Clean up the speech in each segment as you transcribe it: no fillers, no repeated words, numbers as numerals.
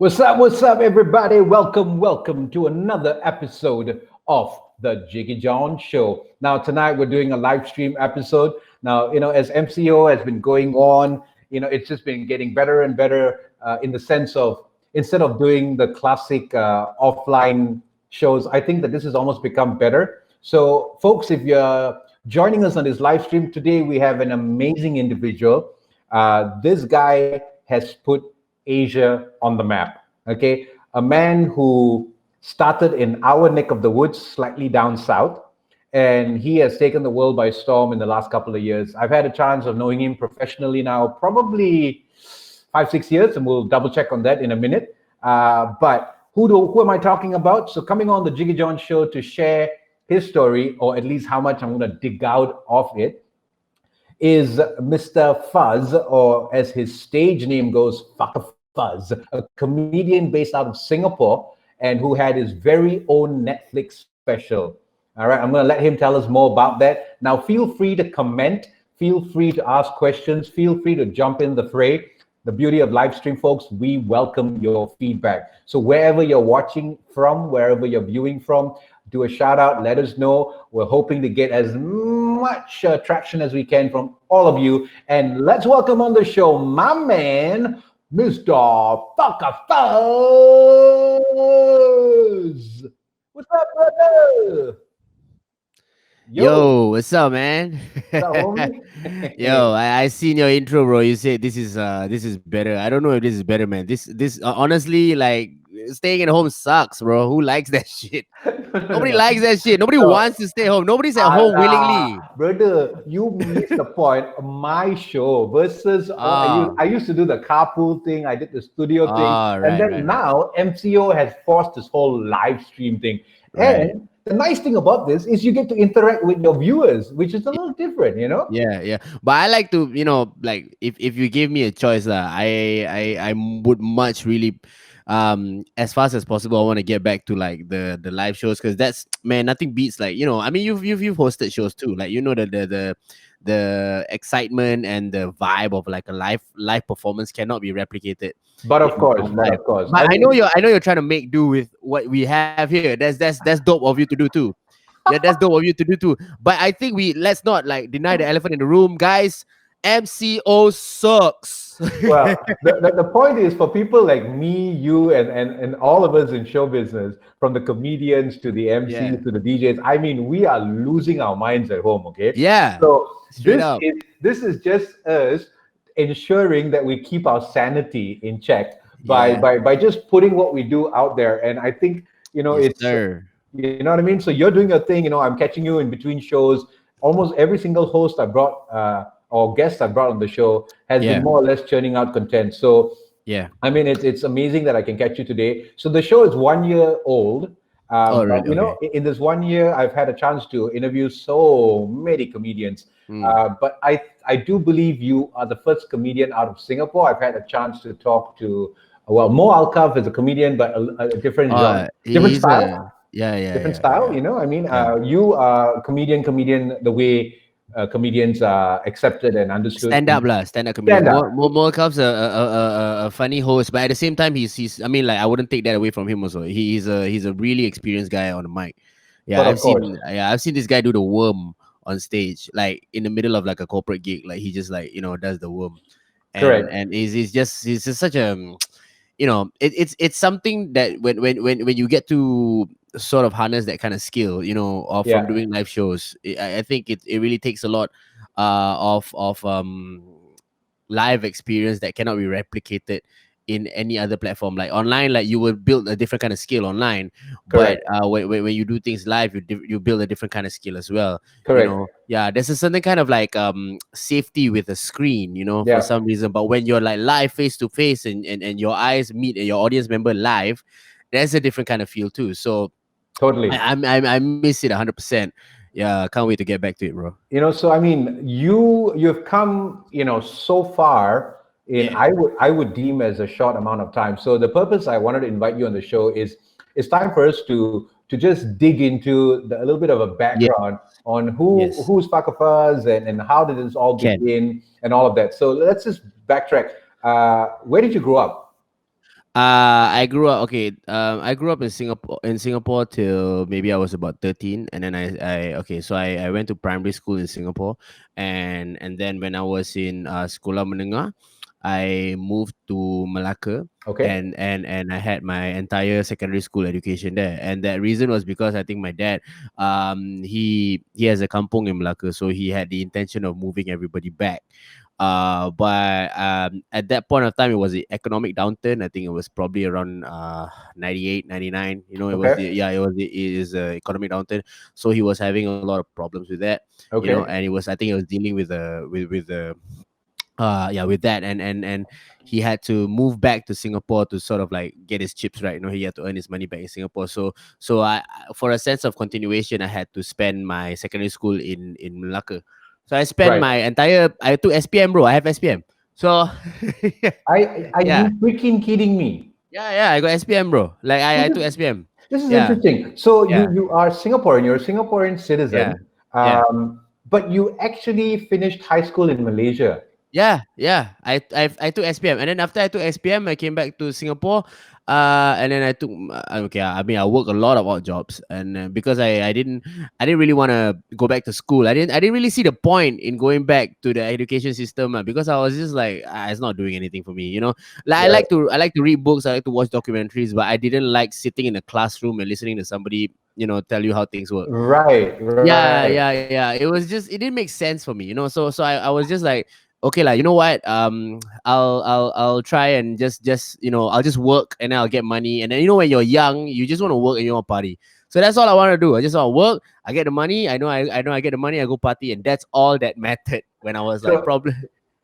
What's up, everybody? Welcome to another episode of the Jiggee Jon Show. Now, tonight we're doing a live stream episode. Now, as MCO has been going on, it's just been getting better and better in the sense of instead of doing the classic offline shows, I think that this has almost become better. So, folks, if you're joining us on this live stream today, we have an amazing individual. This guy has put Asia on the map. Okay, a man who started in our neck of the woods, slightly down south, and he has taken the world by storm in the last couple of years. I've had a chance of knowing him professionally now, probably 5-6 years, and we'll double check on that in a minute. But who am I talking about? So coming on the Jiggee Jon show to share his story, or at least how much I'm going to dig out of it, is Mr. Fuzz, or as his stage name goes, Fakkah Fuzz, a comedian based out of Singapore and who had his very own Netflix special. All right, I'm going to let him tell us more about that. Now, feel free to comment, feel free to ask questions, feel free to jump in the fray. The beauty of live stream, folks, we welcome your feedback. So wherever you're watching from, wherever you're viewing from, do a shout out, let us know. We're hoping to get as much traction as we can from all of you. And let's welcome on the show my man, Mr. Fakkah Fuzz. What's up, brother? Yo, what's up, man? What's up, homie? Yo, I seen your intro, bro. You said this is better. I don't know if this is better, man. This honestly, like, staying at home sucks, bro. Who likes that shit? Nobody likes that shit. Nobody wants to stay home. Nobody's at home willingly. Brother, you missed the point. My show versus I used to do the carpool thing. I did the studio thing, and then now MCO has forced this whole live stream thing. And the nice thing about this is you get to interact with your viewers, which is a little different, Yeah. But I like to, like, if you give me a choice, I would much really, as fast as possible, I want to get back to like the live shows, because that's, man, nothing beats, like, I mean, you've hosted shows too, like, the excitement and the vibe of like a live performance cannot be replicated. But of course. But I know you're trying to make do with what we have here. That's dope of you to do too. Yeah, that's dope of you to do too. But I think let's not like deny the elephant in the room, guys. MCO sucks. Well, the point is, for people like me, you, and all of us in show business, from the comedians to the MCs to the DJs, I mean, we are losing our minds at home, okay? Yeah. So this is just us ensuring that we keep our sanity in check by just putting what we do out there. And I think, sir. You know what I mean? So you're doing your thing, I'm catching you in between shows. Almost every single host I brought or guest I brought on the show has been more or less churning out content. So I mean, it's amazing that I can catch you today. So the show is 1 year old. Really? In this 1 year, I've had a chance to interview so many comedians. But I do believe you are the first comedian out of Singapore. I've had a chance to talk to, Mo Alkaf is a comedian, but a different genre, different style. Different style. I mean, you are comedian the way comedians are accepted and understood. Stand up comedian. Mo Alkaf's a funny host, but at the same time, he's I mean, like, I wouldn't take that away from him also. He's a really experienced guy on the mic. I've seen this guy do the worm on stage, like in the middle of like a corporate gig. Like, he just, like, does the worm. Correct. And he's just such a, it's something that when you get to sort of harness that kind of skill, from doing live shows, I think it really takes a lot of live experience that cannot be replicated in any other platform. Like online, like, you will build a different kind of skill online. Correct. But when you do things live, you build a different kind of skill as well. Correct. There's a certain kind of like safety with a screen, for some reason. But when you're like live face to face and your eyes meet your audience member live, there's a different kind of feel too. So totally, I miss it 100%. Yeah, can't wait to get back to it, bro. So I mean, you've come, so far in I would deem as a short amount of time. So the purpose I wanted to invite you on the show is it's time for us to just dig into a little bit of a background on who's Fakkah Fuzz and how did this all begin and all of that. So let's just backtrack. Where did you grow up? I grew up okay. I grew up in Singapore till maybe I was about 13, and then I went to primary school in Singapore, and then when I was in Sekolah Menengah, I moved to Malacca, Okay. and I had my entire secondary school education there. And that reason was because I think my dad, he has a kampung in Malacca, so he had the intention of moving everybody back. But at that point of time, it was the economic downturn. I think it was probably around 98, 99. You know, it was Okay. the yeah, it is a economic downturn. So he was having a lot of problems with that. You know, Okay. and it was I think it was dealing with the yeah, with that, and he had to move back to Singapore to sort of like get his chips right. You know, he had to earn his money back in Singapore. So for a sense of continuation, I had to spend my secondary school in Malacca. So I spent Right. my entire I took SPM, bro. I have SPM. So Are yeah, you freaking kidding me? yeah, I got SPM, bro. Like This I is took SPM. this is Yeah, interesting. So yeah, you are Singaporean. You're a Singaporean yeah, citizen, yeah. but you actually finished high school in Malaysia. Yeah. I took SPM, and then after I took SPM, I came back to Singapore. And then I took okay. I mean, I worked a lot of odd jobs, and because I didn't really want to go back to school. I didn't really see the point in going back to the education system, because I was just like, it's not doing anything for me. You know, like Right. I like to read books, I like to watch documentaries, but I didn't like sitting in a classroom and listening to somebody, tell you how things work. Right. Yeah, Right. yeah. It didn't make sense for me, So I was just like, okay, like, you know what? I'll try and just I'll just work, and then I'll get money, and then when you're young, you just want to work and you want to party. So that's all I want to do. I just want to work. I get the money. I get the money. I go party, and that's all that mattered when I was like So probably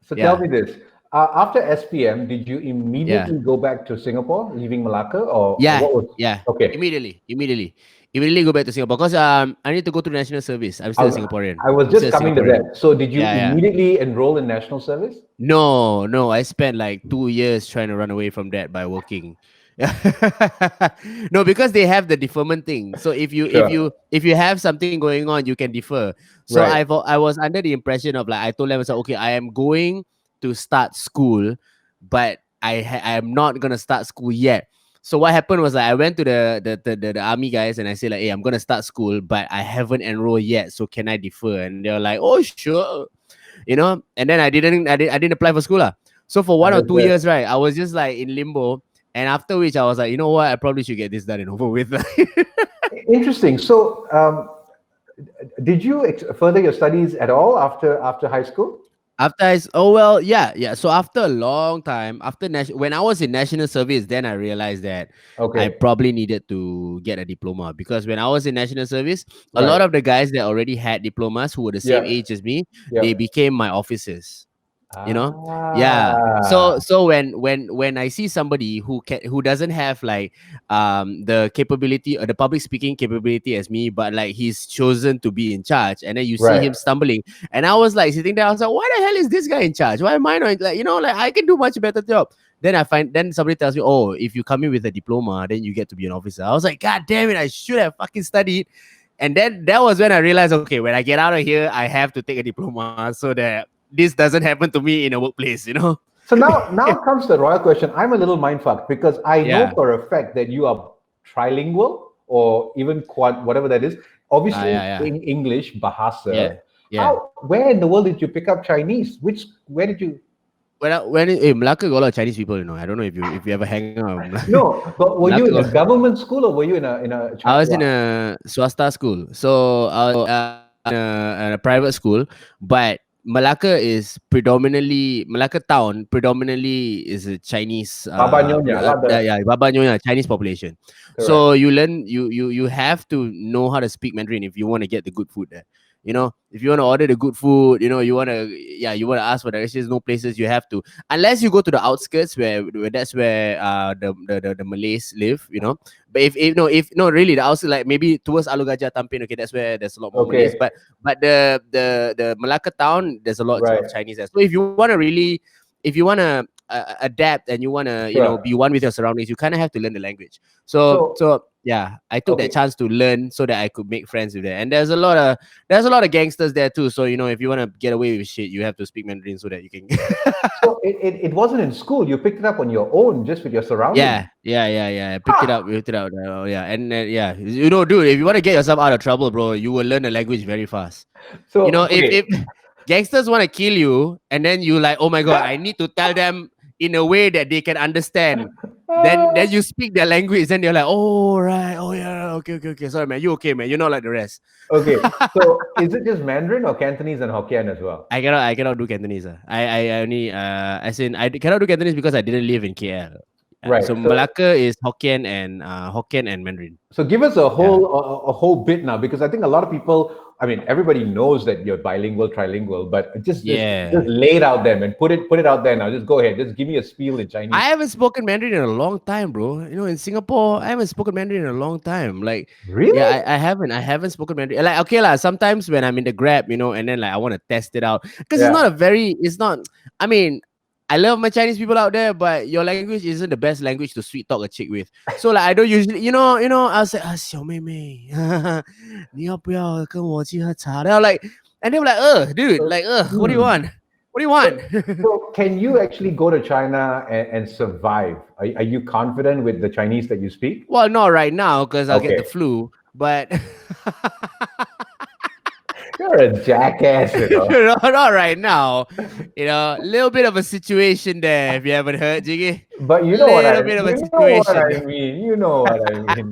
so tell yeah, me this. After SPM, did you yeah. immediately go back to Singapore, leaving Malacca, or Yeah, what was? yeah. Okay. Immediately go back to Singapore, because I need to go to the national service. I'm I, still a Singaporean. I was I'm still just a coming to Singaporean. that. So did you Yeah, yeah. immediately enroll in national service? No. I spent like 2 years trying to run away from that by working. No, because they have the deferment thing. So Sure. if you have something going on, you can defer. So Right. I was under the impression of, like, I told them, I said, okay, I am going to start school, but I am not gonna start school yet. So what happened was, like, I went to the army guys, and I said, like, hey, I'm gonna start school, but I haven't enrolled yet. So can I defer? And they're like, oh, sure. And then I didn't apply for school lah. So for 1 or 2 years, Understood. right, I was just like in limbo. And after which I was like, you know what, I probably should get this done and over with. Interesting. So, did you further your studies at all after high school? Oh well, yeah. So after a long time, when I was in national service, then I realized that I Okay. probably needed to get a diploma, because when I was in national service, a Right. lot of the guys that already had diplomas, who were the same Yeah. age as me, they Yeah. became my officers. you know yeah. Ah. So when I see somebody who doesn't have, like, the capability, or the public speaking capability as me, but like he's chosen to be in charge, and then you see Right. him stumbling, and I was like sitting there, I was like, why the hell is this guy in charge? Why am I not, like, like, I can do much better job. Then somebody tells me, oh, if you come in with a diploma, then you get to be an officer. I was like, god damn it, I should have fucking studied. And then that was when I realized, okay, when I get out of here, I have to take a diploma, so that this doesn't happen to me in a workplace. So now comes the royal question. I'm a little mindfucked because I know Yeah. for a fact that you are trilingual or even quad, whatever that is. Obviously, Yeah. in English, Yeah. Bahasa. Yeah. Where in the world did you pick up Chinese? Where did you? Malacca got a lot of Chinese people. I don't know if you ever hang out. No, but were you Malacca in a got, government school or were you in a I China? was in a swasta school, so I was in a private school, but Malacca town predominantly is a Chinese Baba Nyonya, lah, yeah, Baba Nyonya, Chinese population. correct. So you have to know how to speak Mandarin if you want to get the good food there. If you want to order the good food, you want to ask for directions, no places you have to, unless you go to the outskirts where that's where the Malays live. But if no, really, the outskirts, like maybe towards Alor Gajah, Tampin, okay, that's where there's a lot more Malays. Okay, But the Malacca town, there's a lot right, of Chinese there. So if you want to adapt, and you want to be sure. one with your surroundings, you kind of have to learn the language. So So so Yeah, I took Okay. that chance to learn so that I could make friends with them. And there's a lot of gangsters there too. So if you want to get away with shit, you have to speak Mandarin so that you can. So it wasn't in school. You picked it up on your own, just with your surroundings. Yeah. I picked it up. Ah, Picked it up. Yeah, and yeah, dude, if you want to get yourself out of trouble, bro, you will learn the language very fast. so okay. If gangsters want to kill you, and then you like, oh my god, I need to tell them in a way that they can understand. Then you speak their language, and they're like, oh right, oh yeah, okay. Sorry, man, you okay, man? You're not like the rest. Okay. So is it just Mandarin or Cantonese and Hokkien as well? I cannot do Cantonese. I only as in cannot do Cantonese because I didn't live in KL. Right. So Malacca is Hokkien and Mandarin. So give us a Yeah. whole bit now, because I think a lot of people, I mean, everybody knows that you're bilingual, trilingual, but just Yeah. lay it out there and put it out there now. Just go ahead. Just give me a spiel in Chinese. I haven't spoken Mandarin in a long time, bro. In Singapore, I haven't spoken Mandarin in a long time. Like, Really? yeah, I haven't. I haven't spoken Mandarin. Like, okay, lah. Sometimes when I'm in the Grab, and then like I want to test it out because Yeah. it's not. I mean, I love my Chinese people out there, but your language isn't the best language to sweet talk a chick with. So like, I don't usually, I'll say, 小妹妹，你要不要跟我去喝茶? They're like, and they were like, dude, like, what do you want? What do you want? So can you actually go to China and survive? Are you confident with the Chinese that you speak? Well, not right now because I'll get the Okay. flu. But You're a jackass, not right now. A little bit of a situation there. If you haven't heard, Jiggy. But you know what I Little bit of a you know what I situation. mean. You know what I mean.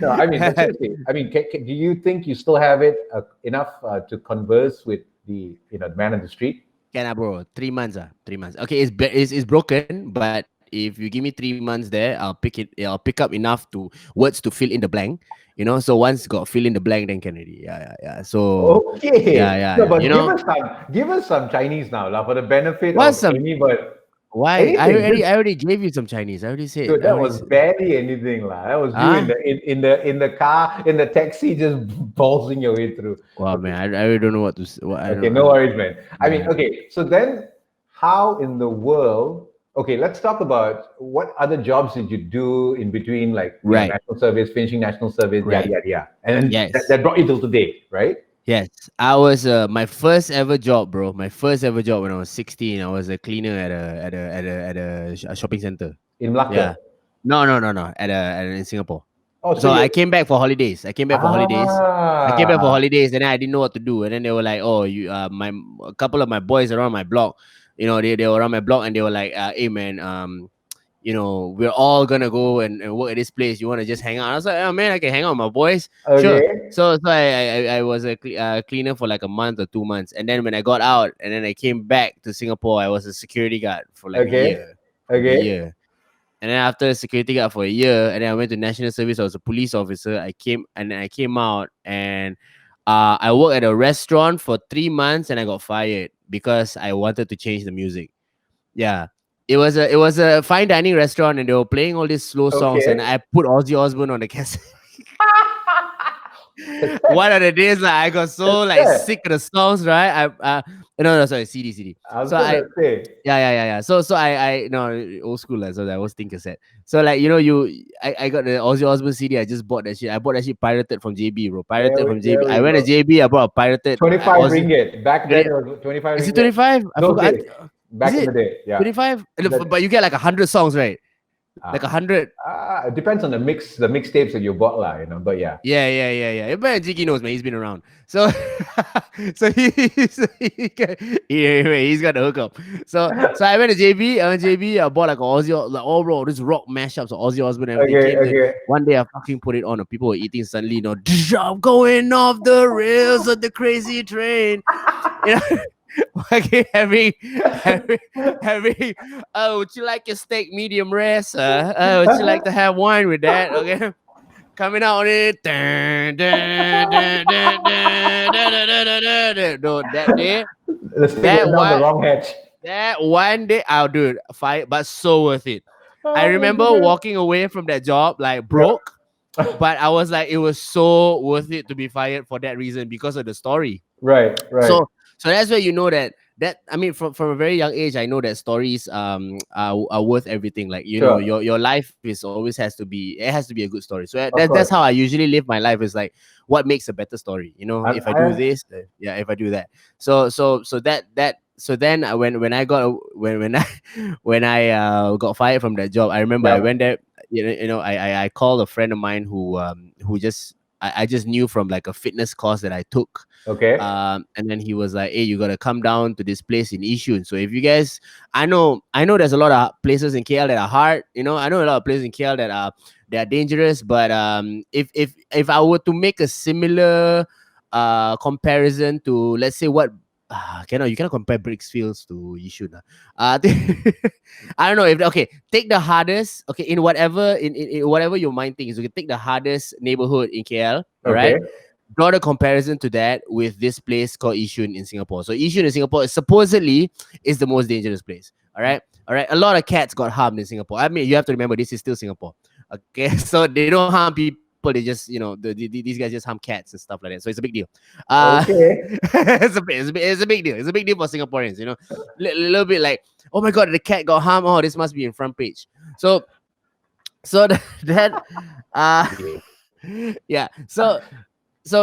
No, I mean, but seriously. I mean, do you think you still have it enough to converse with the man on the street? Can I, bro? 3 months. 3 months. Okay, it's broken, but if you give me 3 months there, I'll pick up enough words to fill in the blank. So once got fill in the blank, then can already. Yeah. So Okay. yeah. No, but give us some Chinese now, lah, for the benefit What's of some? anybody. Why? Anything. I already gave you some Chinese. I already said. Dude, that was barely anything, lah. That was you in the car, in the taxi, just ballsing your way through. Wow, Okay. man, I really don't know what to say. Okay, no worries, man. I mean, okay, so then how in the world? Okay, let's talk about what other jobs did you do in between, like Right. national service, finishing national service, Right. yada, and then Yes. that brought you till today, right? Yes, I was my first ever job, bro. My first ever job when I was 16. I was a cleaner at a shopping center. In Malacca. Yeah. No. In Singapore. Oh, So I came back for holidays. I came back for holidays, and then I didn't know what to do. And then they were like, "Oh, a couple of my boys around my block, they were around my block, and they were like, hey man, we're all gonna go and work at this place. You want to just hang out?" I was like, "Oh man, I can hang out with my boys." Sure. Okay. So I was a cleaner for like a month or 2 months, and then when I got out and then I came back to Singapore, I was a security guard for like a year. Okay. And then after a security guard for a year, and then I went to national service. I was a police officer. I came out, and I worked at a restaurant for 3 months, and I got fired because I wanted to change the music. Yeah. It was a fine dining restaurant, and they were playing all these slow songs, and I put Ozzy Osbourne on the cassette. One of the days, like I got so like sick of the songs, right? No, sorry, CD. I was gonna say. Yeah. So I no, old school, like, so I was think cassette. So like I got the Ozzy Osbourne CD. I just bought that shit. I bought that shit pirated from JB, bro. There I we went to go. JB. I bought a pirated 25 ringgit. Back then it was 25 Is it ringgit. 25? I forgot. Back in the day, yeah. 25? But you get like 100 songs, right? Like 100. It depends on the mixtapes that you bought, lah. But yeah. Yeah. But Jiggee knows, man. He's been around. So he's got the hookup. So I went to JB. I bought like bro, this rock mashups of Ozzy Osbourne and everything. Okay. One day I fucking put it on, and people were eating suddenly, I'm going off the rails of the crazy train. Okay, having would you like your steak medium rare, sir? Would you like to have wine with that? Okay, coming out on it. No, that day, the wrong hatch. That one day, I'll do it. Fight, but so worth it. I remember walking away from that job like broke, but I was like, it was so worth it to be fired for that reason, because of the story. Right. So that's where you know that that, I mean, from a very young age, I know that stories are worth everything. Like, you know, Sure. your life is always has to be, it has to be a good story. So Of that's course. how I usually live my life, is like, what makes a better story, you know, if I do I this, yeah, if I do that. So then when I got when I when I got fired from that job, I remember I Yep. went there. I called a friend of mine who just I just knew from like a fitness course that I took. Okay. And then he was like, "Hey, you gotta come down to this place in Yishun. So if you guys, I know there's a lot of places in KL that are hard. You know, I know a lot of places in KL that are dangerous. But if I were to make a similar comparison to, let's say, what you cannot compare Bricksfields to Yishun. I don't know if, okay, take the hardest, okay, in whatever your mind thinks. You can take the hardest neighborhood in KL, all right? Okay. Draw the comparison to that with this place called Yishun in Singapore. So Yishun in Singapore supposedly is the most dangerous place. All right. A lot of cats got harmed in Singapore. I mean, you have to remember, this is still Singapore. Okay, so they don't harm people. They just, these guys just harm cats and stuff like that. So it's a big deal. Uh, Okay. it's a big deal. It's a big deal for Singaporeans. You know, little bit like, oh my god, the cat got harmed. Oh, this must be in front page. So that uh yeah. So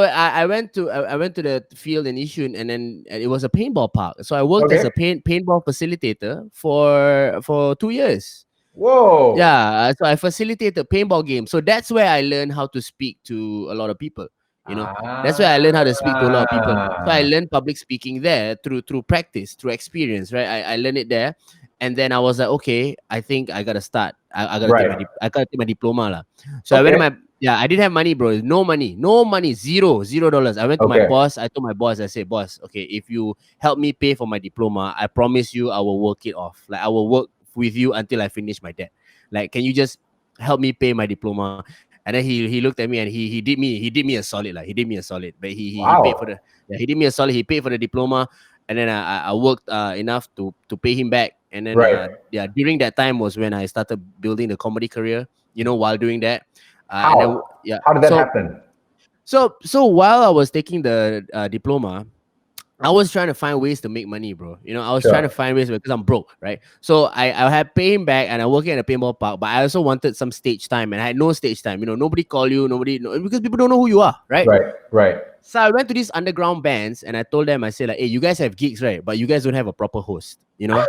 I went to the field in Yishun, and then it was a paintball park. So I worked as Okay. a paintball facilitator for 2 years. Whoa. Yeah, so I facilitated paintball games. So that's where I learned how to speak to a lot of people. You know, that's where I learned how to speak to a lot of people. So I Ah. learned public speaking there through practice, through experience, right? I learned it there, and then I was like, okay, I think I gotta start. I gotta take Right. I gotta take my diploma lah. So I went to Okay. my, yeah, I didn't have money, bro. No money, no money, zero dollars. I went to my Okay. boss. I told my boss, I said, boss, okay, if you help me pay for my diploma, I promise you, I will work it off. Like, I will work with you until I finish my debt. Like, can you just help me pay my diploma? And then he looked at me, and he did me a solid, like, he did me a solid. But he paid for Wow. the, yeah, he did me a solid. He paid for the diploma, and then I worked enough to pay him back. And then Right. yeah, during that time was when I started building the comedy career. You know, while doing that, and then How? yeah, How did that happen? so while I was taking the diploma, I was trying to find ways to make money, bro. You know, I was trying to Sure. find ways because I'm broke, right? So I had paying back, and I working at a paintball park, but I also wanted some stage time, and I had no stage time. You know, nobody call you, because people don't know who you are, right? Right. Right. So I went to these underground bands, and I told them, I said like, hey, you guys have gigs, right? But you guys don't have a proper host, you know?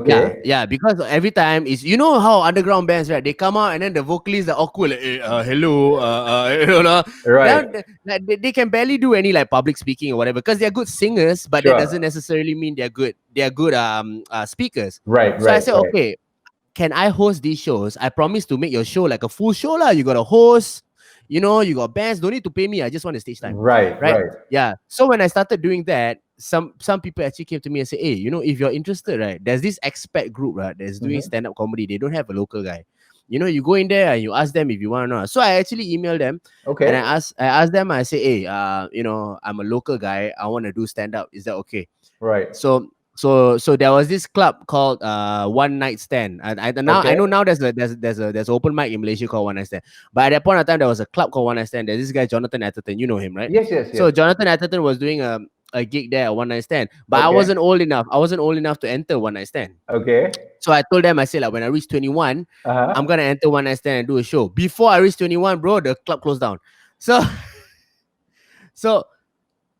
Yeah, Okay. yeah, because every time is, you know how underground bands, right? They come out, and then the vocalists are awkward, like, hey, hello, you know. Right. Then like, they can barely do any like public speaking or whatever, because they're good singers, but that doesn't Sure. necessarily mean they're good speakers. Right. So I Right. said, Right. okay, can I host these shows? I promise to make your show like a full show lah. You got a host, you know, you got bands. Don't need to pay me. I just want the stage time, Right. right? Right. Yeah. So when I started doing that, some people actually came to me and said, hey, you know, if you're interested, right, there's this expat group, right, that's doing Mhm. stand-up comedy. They don't have a local guy. You know, you go in there and you ask them if you want or not. So I actually emailed them, and Okay. I asked them, I say, hey, you know, I'm a local guy. I want to do stand-up. Is that okay? Right. So there was this club called One Night Stand. I Okay. know now there's an open mic in Malaysia called One Night Stand. But at that point of time, there was a club called One Night Stand. There's this guy Jonathan Atherton. You know him, right? Yes. Yes. So Yes. Jonathan Atherton was doing a gig there at One Night Stand. But I Okay. wasn't old enough. I wasn't old enough to enter One Night Stand. Okay. So I told them, I said, like, when I reach 21, Uh I'm huh. gonna enter One Night Stand and do a show. Before I reach 21, bro, the club closed down. So so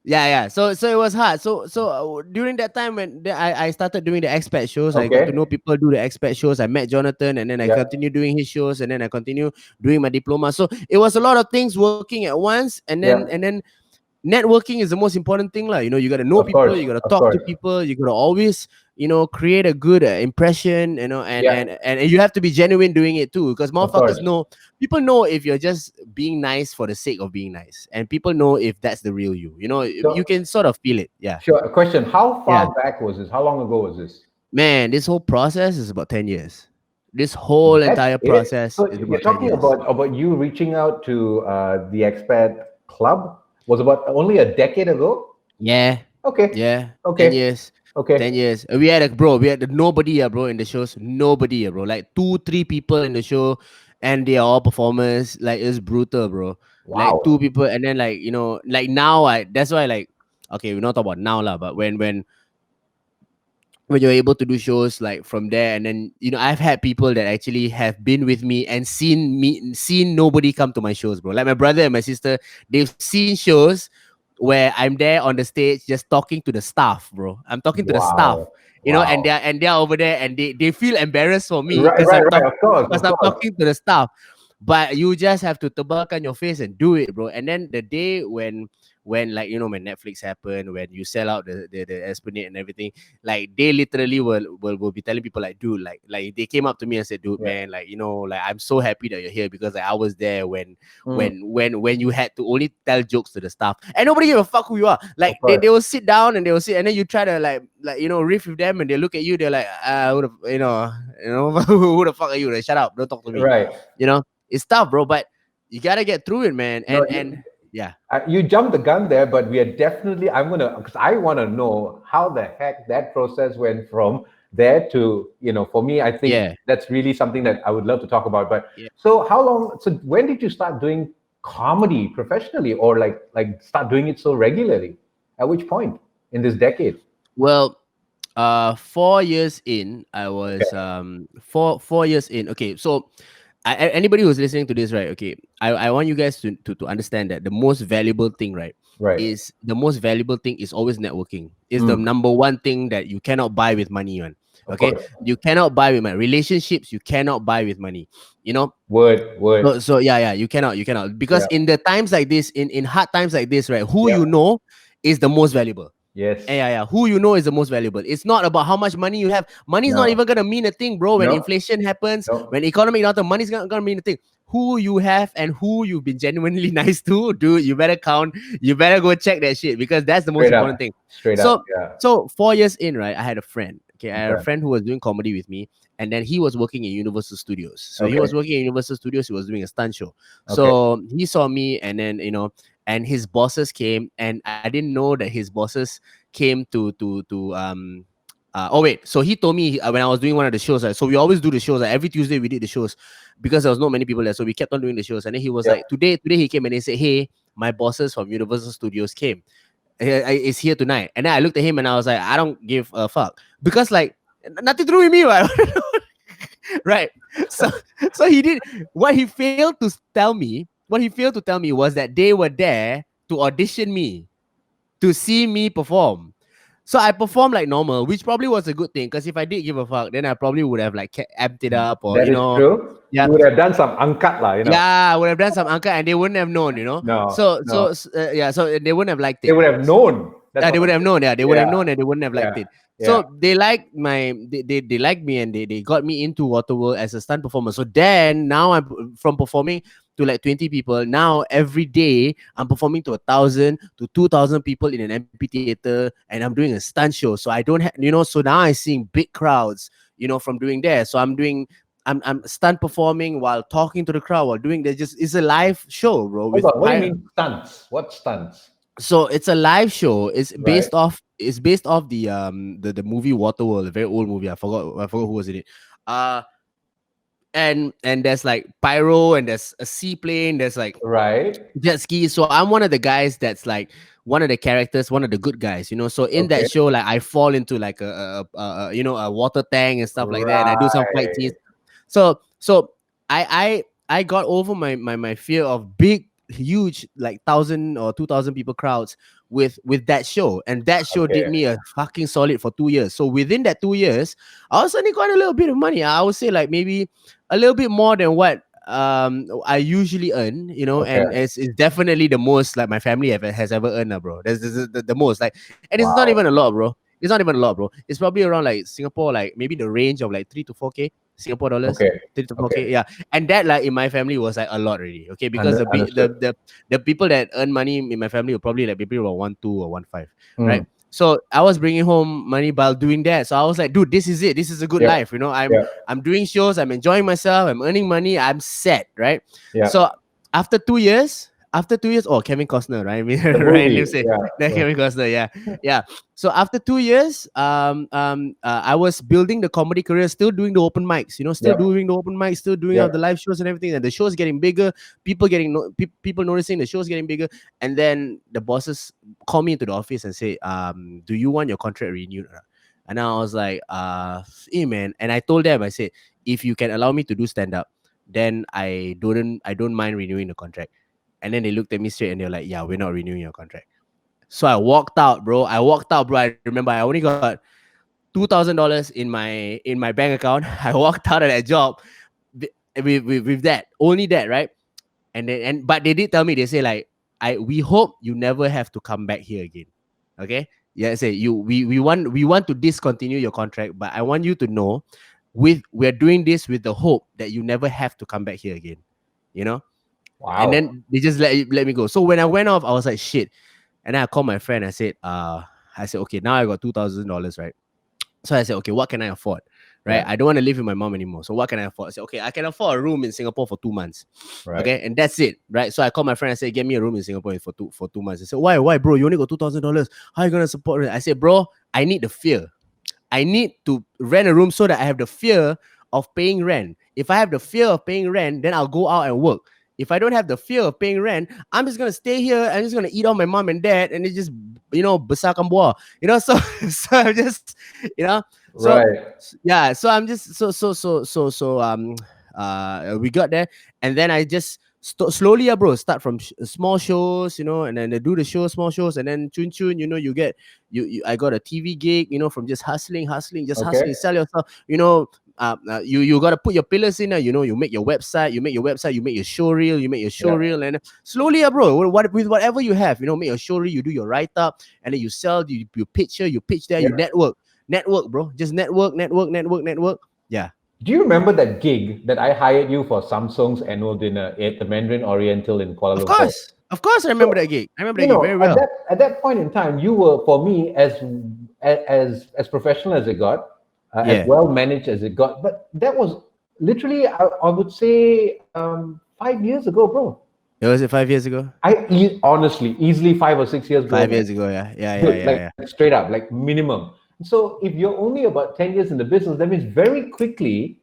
yeah. So it was hard. So during that time when I started doing the expat shows, I got to Okay. know people do the expat shows. I met Jonathan, and then I Yep. continued doing his shows, and then I continued doing my diploma. So it was a lot of things working at once, and Yep. then networking is the most important thing, lah. You know, you got to know Of people, course. you got to Of talk to course. people, you got to always, you know, create a good impression, you know, Yeah. and you have to be genuine doing it too, because Of course. motherfuckers know, people know if you're just being nice for the sake of being nice, and people know if that's the real you. You know, you So, can sort of feel it. Yeah, sure. A question: how yeah, far back was this? How long ago was this? man. This whole process is about 10 years. This whole That's entire it. process So is you're about 10 talking years. about you reaching out to the expat club was about only a decade ago. Yeah, Okay. yeah, 10 Okay. years. Okay. 10 years. We had we had nobody, bro, in the shows. Nobody, bro. Like two, three people in the show, and they are all performers. Like, it's brutal, bro. Like, two Wow. people, and then, like, you know, like now, that's why, like, okay, we're not talking about now, lah, but when when you're able to do shows like from there. And then, I've had people that actually have been with me and seen nobody come to my shows, bro. Like my brother and my sister, they've seen shows where I'm there on the stage just talking to the staff, bro. I'm talking to the staff, Wow. Wow. and they're over there, and they feel embarrassed for me Right, right, right. Of course, because of I'm course. talking to the staff. But you just have to tebalkan your face and do it, bro. And then the day when like, when Netflix happened, when you sell out the Esplanade and everything, like they literally will be telling people like, dude, like they came up to me and said, dude, Yeah. man, like, like I'm so happy that you're here, because like I was there Mm, when you had to only tell jokes to the staff, and nobody give a fuck who you are. of Like they course. will sit down and they will sit, and then you try to like riff with them, and they look at you, they're like, who the, who the fuck are you? Like, shut up, don't talk to me. Right. It's tough, bro, but you gotta get through it, man. No, And yeah. you jumped the gun there, but we are definitely. I'm gonna because I want to know how the heck that process went from there to For me, I think Yeah. that's really something that I would love to talk about. But Yeah. so how long? So when did you start doing comedy professionally, or like start doing it so regularly? At which point in this decade? Well, 4 years in, I was Okay. 4 years in. Okay, so anybody who's listening to this, right? Okay, I want you guys to understand that the most valuable thing, right, Right. is the most valuable thing is always networking. Is the Mm, number one thing that you cannot buy with money, man. of Okay, course. you cannot buy with money. Relationships you cannot buy with money. You know. Word. So yeah, you cannot, because Yeah. in the times like this, in hard times like this, right, who Yeah. you know is the most valuable. Yes. Yeah. Who you know is the most valuable. It's not about how much money you have. Money is not No. even gonna mean a thing, bro. When No. inflation happens, No. when economic downturn, money's gonna mean a thing. Who you have and who you've been genuinely nice to, dude, you better count. You better go check that shit, because that's the most Straight up. important thing. Straight up. So, Yeah. so 4 years in, right, I had a friend. Okay, I had a Okay. friend who was doing comedy with me, and then he was working in Universal Studios. So he Okay. was working in Universal Studios. He was doing a stunt show. Okay. So he saw me, and then and his bosses came, and I didn't know that his bosses came to. Oh wait, so he told me when I was doing one of the shows, right? So we always do the shows. Like every Tuesday we did the shows because there was not many people there, so we kept on doing the shows. And then he was Yep. like, today he came and he said, "Hey, my bosses from Universal Studios came. Is here tonight." And then I looked at him and I was like, I don't give a fuck, because like nothing to do with me, right? Right. So he did what he failed to tell me. What he failed to tell me was that they were there to audition me, to see me perform. So I performed like normal, which probably was a good thing, because if I did give a fuck, then I probably would have like amped it up, or That is true. yeah, You would have done some angkat lah. yeah, I would have done some anchor, and they wouldn't have known. No, So no. yeah, so they wouldn't have liked They it. would have known. That's Yeah, what they would I'm have saying. known. Yeah, they would have Yeah, known, and they wouldn't have liked yeah, it. yeah. So they liked they liked me, and they got me into Waterworld as a stunt performer. So then now I'm from performing to like 20 people. Now every day I'm performing to 1,000 to 2,000 people in an amphitheater, and I'm doing a stunt show. So I don't have So now I'm seeing big crowds. From doing there. So I'm stunt performing while talking to the crowd while doing that. Just It's a live show, bro. Hold With on. What do you mean stunts? What stunts? So it's a live show. It's Right. based off the movie Waterworld, a very old movie. I forgot who was in it. Uh and there's like pyro, and there's a seaplane, there's like Right. jet ski. So I'm one of the guys that's like one of the characters, one of the good guys. So in that Okay. show, like I fall into like a water tank and stuff like that, and I do some fight scenes. Right. So I got over my fear of big, huge, like 1,000 or 2,000 people crowds with that show, and that show did Okay. me a fucking solid for 2 years. So within that 2 years, I also got a little bit of money. I would say like maybe a little bit more than what I usually earn, Okay. and it's definitely the most like my family has ever earned, bro. That's the most, like, and it's not Wow. even a lot, bro. It's not even a lot, bro. It's probably around like Singapore, like maybe the range of like 3 to 4K Singapore dollars. Okay. 3 to 4K, Okay. yeah. And that, like, in my family was like a lot already. Okay, because Understood. the people that earn money in my family were probably like maybe about 1.2 or 1.5, right? Mm. So I was bringing home money while doing that. So I was like, dude, this is it. This is a good Yeah. life. I'm Yeah. I'm doing shows. I'm enjoying myself. I'm earning money. I'm set, right? Yeah. So after 2 years, oh, Kevin Costner, right? I mean, The Ryan movie. Lim Yeah. that Yeah. Kevin Costner, yeah. So after 2 years, I was building the comedy career, still doing the open mics, still Yeah. doing the open mics, still doing Yeah. out the live shows and everything. And the show's getting bigger, people noticing the show's getting bigger. And then the bosses call me into the office and say, "Do you want your contract renewed?" And I was like, hey man. And I told them, I said, if you can allow me to do stand up, then I don't mind renewing the contract. And then they looked at me straight and they're like, yeah, we're not renewing your contract. So I walked out, bro. I remember I only got $2,000 in my bank account. I walked out of that job with that, only that, right? But they did tell me, they say like, we hope you never have to come back here again. Okay? Yeah, say we want to discontinue your contract, but I want you to know we're doing this with the hope that you never have to come back here again. You know? And Wow. then they just let me go. So when I went off, I was like, shit. And then I called my friend. I said, okay, now I got $2,000, right? So I said, okay, what can I afford? Right? Yeah. I don't want to live with my mom anymore. So what can I afford? I said, okay, I can afford a room in Singapore for 2 months. Right. Okay, and that's it, right? So I called my friend. I said, get me a room in Singapore for 2 months. I said, why, bro? You only got $2,000. How are you gonna support it? I said, bro, I need the fear. I need to rent a room so that I have the fear of paying rent. If I have the fear of paying rent, then I'll go out and work. If I don't have the fear of paying rent, I'm just gonna stay here. I'm just gonna eat on my mom and dad, and it's just besarkan buah. So so I'm just so Right. yeah. So I'm just we got there, and then I just slowly, bro, start from small shows, and then they do the show, small shows, and then chun chun, you get I got a TV gig, from just hustling, just Okay. hustling, sell yourself, you got to put your pillars in there, you make your website, you make your show reel, Yeah. and slowly, bro, with whatever you have, make your show reel, you do your write up, and then you sell, you pitch here, you pitch there, Yeah. you network, bro, just network. Yeah. Do you remember that gig that I hired you for Samsung's annual dinner at the Mandarin Oriental in Kuala Lumpur? Of course, I remember that gig. I remember that gig very At well. that point in time, you were, for me, as professional as it got, as Yeah. well managed as it got. But that was literally, I would say, 5 years ago, bro. Was it 5 years ago? Honestly, easily 5 or 6 years ago, 5 years man. ago, yeah. Dude, like Yeah. straight up, like minimum. So if you're only about 10 years in the business, that means very quickly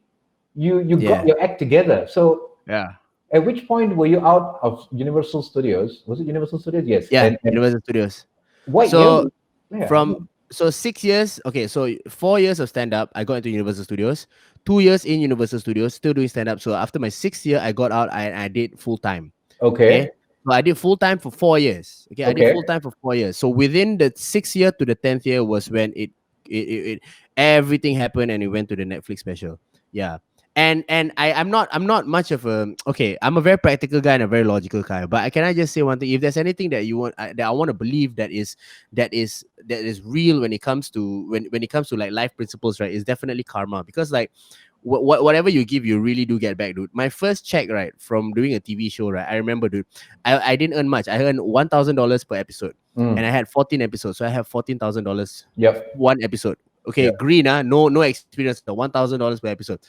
you got Yeah. your act together. So Yeah. at which point were you out of Universal Studios? Was it Universal Studios? Yes. Yeah. And Universal Studios. what year? So Yeah. from 6 years, okay, so 4 years of stand-up, I got into Universal Studios. 2 years in Universal Studios, still doing stand-up. So after my 6th year, I got out and I did full-time. Okay. Okay. So I did full-time for 4 years. Okay. I did Okay. full-time for 4 years. So within the 6th year to the 10th year was when it everything happened and it went to the Netflix special. Yeah. And I'm not much of a, okay, I'm a very practical guy and a very logical guy, but can I just say one thing? If there's anything that you want, that I want to believe that is real when it comes to when it comes to like life principles, right, is definitely karma. Because like whatever you give, you really do get back, dude. My first check, right, from doing a TV show, right, I remember, dude, I didn't earn much. I earned $1,000 per episode, and I had 14 episodes, so I have $14,000 Yep. one episode. Okay, Yep. green, no experience, $1,000 per episode.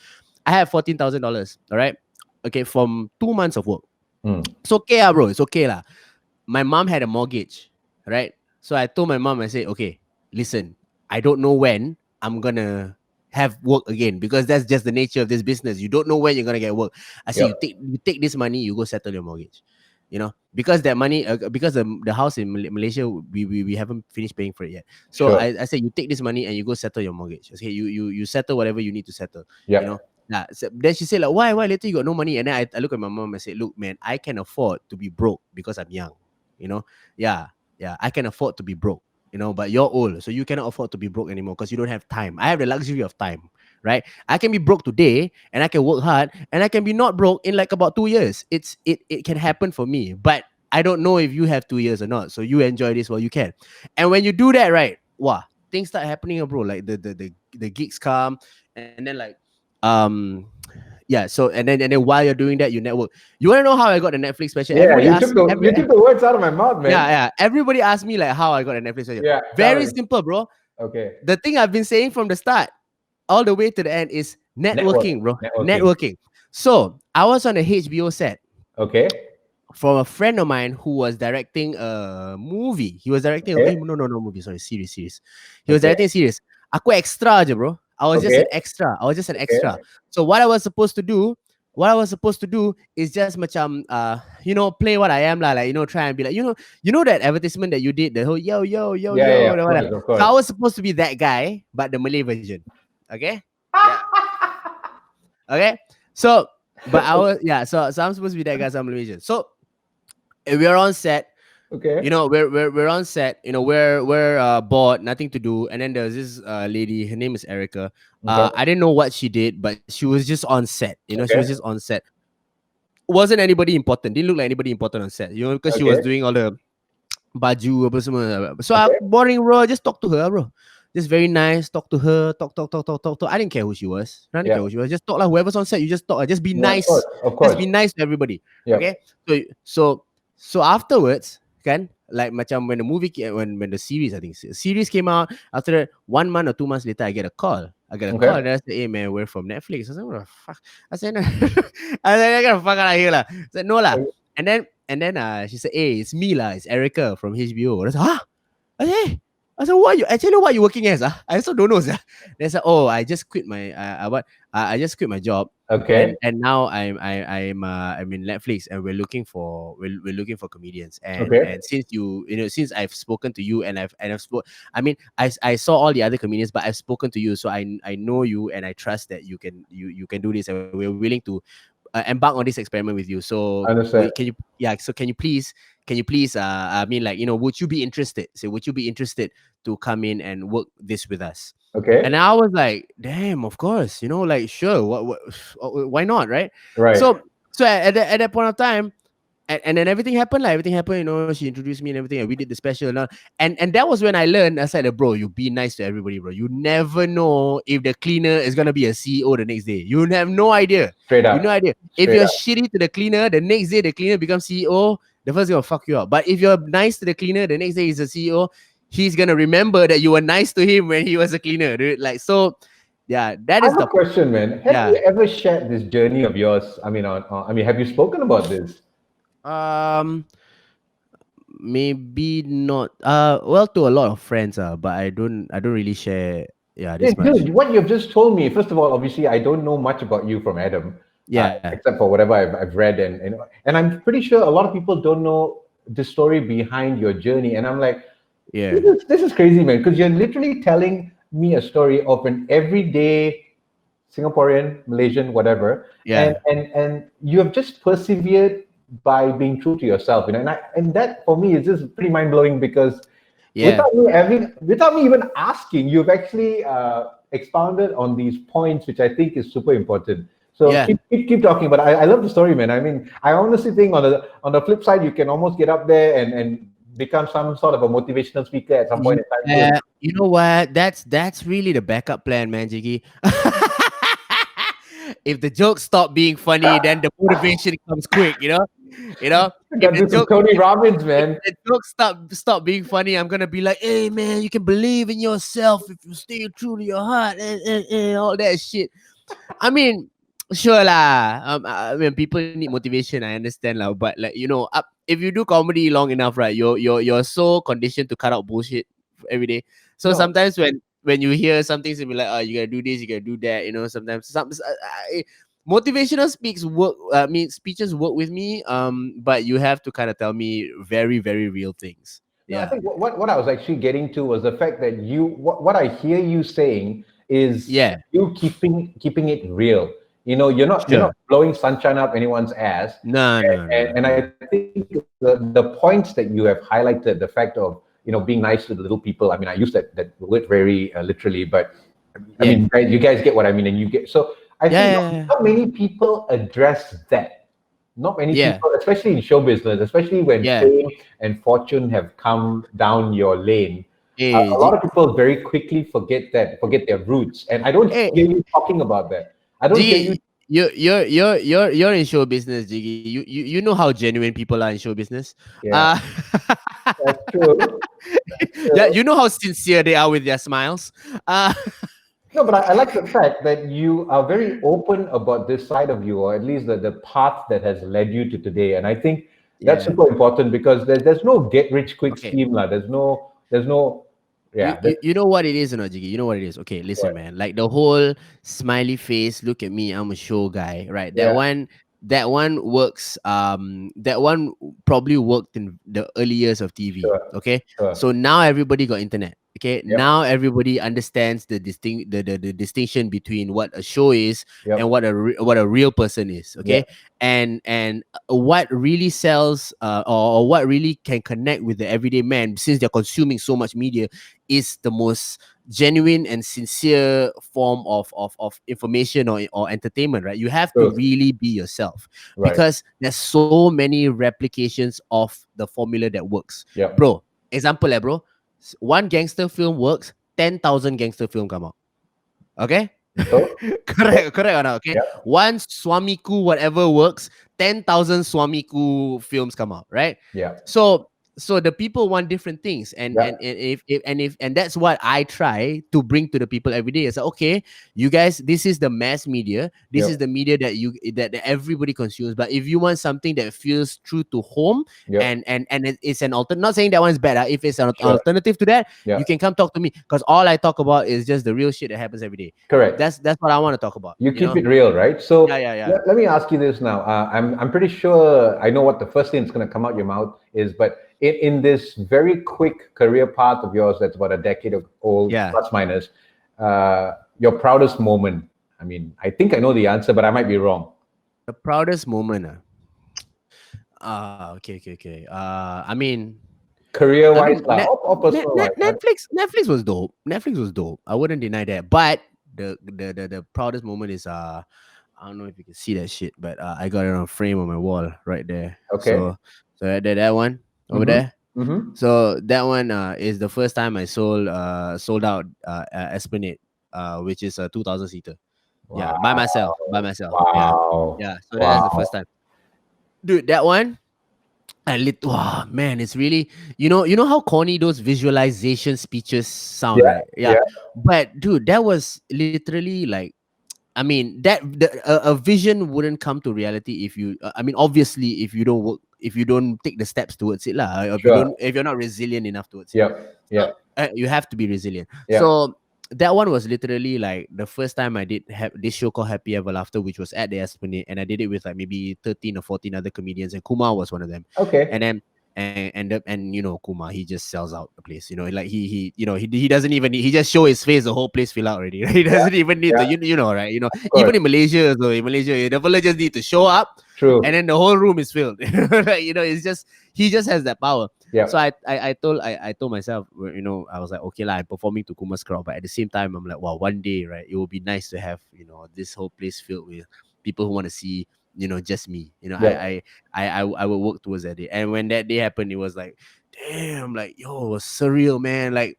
I have $14,000. All right. Okay, from 2 months of work. It's okay, bro. It's okay, lah. My mom had a mortgage, right? So I told my mom, I said, okay, listen, I don't know when I'm gonna have work again, because that's just the nature of this business. You don't know when you're gonna get work. I said, Yep. you take this money, you go settle your mortgage. Because that money, because the house in Malaysia, we haven't finished paying for it yet. So Sure. I said, you take this money and you go settle your mortgage. Okay, you settle whatever you need to settle. Yep. Yeah. So then she said, like, why later you got no money? And then I look at my mom and say, look, man, I can afford to be broke because I'm young. Yeah, I can afford to be broke. But you're old, so you cannot afford to be broke anymore because you don't have time. I have the luxury of time, right? I can be broke today and I can work hard and I can be not broke in like about 2 years. It can happen for me, but I don't know if you have 2 years or not. So you enjoy this while you can. And when you do that, right, wow, things start happening, bro. Like the gigs come, and then like yeah. So and then while you're doing that, you network. You want to know how I got the Netflix special? Yeah, Everybody you asks took the words out of my mouth, man. yeah. Everybody asked me like how I got a Netflix special. Yeah. Very simple, bro. Okay. The thing I've been saying from the start all the way to the end is networking, bro. Networking. So I was on a HBO set. Okay. From a friend of mine who was directing a movie. He was directing no movie, sorry, series. He was directing a series. Aku extra aja, bro. I was just an extra. So what I was supposed to do what I was supposed to do is just macam play what I am lah, like try and be like that advertisement that you did, the whole yo yo yo Yeah, yeah, yeah, yo, of whatever. course, of So I course. was supposed to be that guy, but the Malay version. Okay, yeah, okay. So, but I was so I'm supposed to be that guy, so I'm Malaysian. So we're on set. Okay. We're on set. We're bored, nothing to do, and then there's this lady. Her name is Erica. Okay. I didn't know what she did, but she was just on set. She was Okay. just on set. Wasn't anybody important. Didn't look like anybody important on set. Because she was Okay. doing all the baju apa semua. So Okay. boring bro. Just talk to her, bro. Just very nice. Talk to her. Talk. I didn't care who she was. I didn't care Yeah. who she was. Just talk lah. Whoever's on set, you just talk. Just be Yeah, of nice. course. Of Just course. be nice to everybody. Yeah. Okay. So afterwards, kan, like macam when the movie when the series, I think series came out, after that 1 month or 2 months later, I get a call. Okay. And I said, hey man, we're from Netflix. I said, what the fuck? I said, no. I said, I gotta fuck out of here lah. I said, no lah. And then she said, hey, it's me lah. It's Erica from HBO. I said, huh? I said, hey. I said, what you working as? I also don't know. Sir. They said, oh, I just quit my I just quit my job. Okay. And now I'm in Netflix, and we're looking for comedians. And Okay. and since I've spoken to you, and I've I saw all the other comedians, but I've spoken to you, so I know you, and I trust that you can do this, and we're willing to embark on this experiment with you. So I understand. can you please would you be interested? So would you be interested to come in and work this with us? Okay. And I was like, damn, of course, like sure, why not, right? Right. So at that point of time, and then everything happened, she introduced me and everything, and we did the special, and that was when I learned. I said, bro, you be nice to everybody, bro. You never know if the cleaner is gonna be a CEO the next day. You have no idea. Straight up. You no idea. If you're shitty to the cleaner, the next day the cleaner becomes CEO, the first gonna fuck you up. But if you're nice to the cleaner, the next day he's a CEO, he's gonna remember that you were nice to him when he was a cleaner, dude. Like, so yeah, that I is have the a question, man. Have yeah. you ever shared this journey of yours? I mean, have you spoken about this? Maybe not. Well, to a lot of friends, but I don't really share this much. Dude, what you've just told me, first of all, obviously, I don't know much about you from Adam. Yeah. Except for whatever I've read, and I'm pretty sure a lot of people don't know the story behind your journey. And I'm like, Yeah. this is crazy, man, because you're literally telling me a story of an everyday Singaporean, Malaysian, whatever. Yeah. And you have just persevered by being true to yourself, and that for me is just pretty mind blowing, because Yeah. without me even asking, you've actually expounded on these points, which I think is super important. So Yeah. keep talking. But I love the story, man. I mean, I honestly think on the flip side, you can almost get up there and become some sort of a motivational speaker at some point in time. Yeah. You know what? That's really the backup plan, man, Jiggee. If the jokes stop being funny, then the motivation comes quick, you know? This is Tony Robbins, man. If the jokes stop being funny, I'm gonna be like, hey man, you can believe in yourself if you stay true to your heart, and all that shit. I mean, sure lah. I mean, people need motivation. I understand lah, but like if you do comedy long enough, right? You're so conditioned to cut out bullshit every day. So No. sometimes when you hear something, you'll be like, oh, you gotta do this, you gotta do that. Sometimes motivational speeches work with me. But you have to kind of tell me very, very real things. No, Yeah. I think what I was actually getting to was the fact that what I hear you saying is you keeping it real. You're not blowing sunshine up anyone's ass. No. And I think the points that you have highlighted, the fact of being nice to the little people. I mean, I use that word very literally, but I mean, you guys get what I mean, and you get so. I think not many people address that. Not many people, especially in show business, especially when fame and fortune have come down your lane. A lot of people very quickly forget their roots, and I don't hear you talking about that. I don't hear you. You're in show business, Jiggee. You know how genuine people are in show business. Yeah, that's true. Yeah, you know how sincere they are with their smiles. No, but I like the fact that you are very open about this side of you, or at least the path that has led you to today. And I think that's super important, because there's no get rich quick scheme, lah. There's no Yeah. You know what it is or not, Jiggy? You know what it is? Okay, listen, What? man. Like the whole smiley face, look at me, I'm a show guy, right? Yeah. That one works. That one probably worked in the early years of TV. Sure. Okay, Sure. so now everybody got internet. Okay, Yep. now everybody understands the distinction between what a show is and Yep. what a real person is. Yeah. Okay, and what really sells, or what really can connect with the everyday man, since they're consuming so much media, is the most genuine and sincere form of information or entertainment, right? You have to True. really be yourself, Right. because there's so many replications of the formula that works. Yep. Bro, example, bro, one gangster film works, 10,000 gangster film come out. Okay? Betul. Yep. Correct or not? Okay. Yep. One Swamiku whatever works, 10,000 Swamiku films come out, right? Yep. So the people want different things, Yep. and that's what I try to bring to the people every day. It's like, okay, you guys, this is the mass media, this is Yep. the media that everybody consumes. But if you want something that feels true to home, Yep. and it's an alternative, not saying that one's better. If it's an Sure. alternative to that, Yeah. you can come talk to me, because all I talk about is just the real shit that happens every day. Correct. That's what I want to talk about. You You keep know? it real, right? So Yeah. let me ask you this now. I'm pretty sure I know what the first thing that's going to come out your mouth is, but in this very quick career path of yours, that's about a decade old, Yeah. plus minus, your proudest moment. I mean, I think I know the answer, but I might be wrong. The proudest moment. Okay. Career-wise, or Net, personal-wise. Net, Netflix was dope. Netflix was dope. I wouldn't deny that. But the proudest moment is I don't know if you can see that shit, but I got it on a frame on my wall right there. Okay. So that one over Mm-hmm. there. Mm-hmm. So that one is the first time I sold out Esplanade, which is a 2,000 seater. Yeah, by myself. Yeah. Wow. Yeah. So that's the Wow. first time. Dude, that one, wow, man, it's really, you know how corny those visualization speeches sound, Yeah. right? Yeah. Yeah. But dude, that was literally like, I mean, a vision wouldn't come to reality if you, I mean, obviously, if you don't work, if you don't take the steps towards it, lah. Sure. If you're not resilient enough towards it, Yep. so Yep. you have to be resilient. Yep. So that one was literally like the first time I did have this show called Happy Ever After, which was at the Esplanade, and I did it with like maybe 13 or 14 other comedians, and Kumar was one of them. Okay. And then and you know, Kumar, he just sells out the place. You know, like he doesn't even he just show his face, the whole place fill out already. Right? He doesn't even need to, Yeah. you know, right? You know, course. even in Malaysia, the fella just need to show up, True. and then the whole room is filled. Like, you know, it's just, he just has that power. Yeah. So I told myself, you know, I was like, okay, I'm performing to Kumar's crowd, but at the same time, I'm like, wow, one day, right, it will be nice to have, you know, this whole place filled with people who want to see, you know, just me. You know, Yeah. I will work towards that day. And when that day happened, it was like, damn, like, yo, it was surreal, man. Like,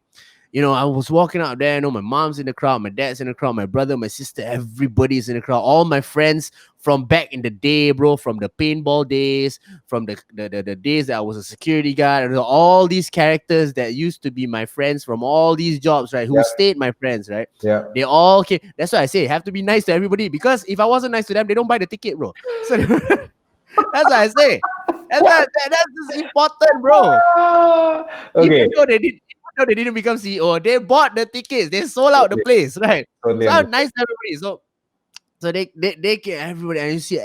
you know, I was walking out there. You know, my mom's in the crowd, my dad's in the crowd, my brother, my sister, everybody's in the crowd. All my friends from back in the day, bro, from the paintball days, from the days that I was a security guard, and all these characters that used to be my friends from all these jobs, right? Who Yeah. stayed my friends, right? Yeah. They all came. That's why I say have to be nice to everybody, because if I wasn't nice to them, they don't buy the ticket, bro. So that's what I say. That's just important, bro. Okay. Even though they didn't become CEO, they bought the tickets, they sold out the place, right? Totally So I'm understand. nice to everybody. So they get everybody, and you see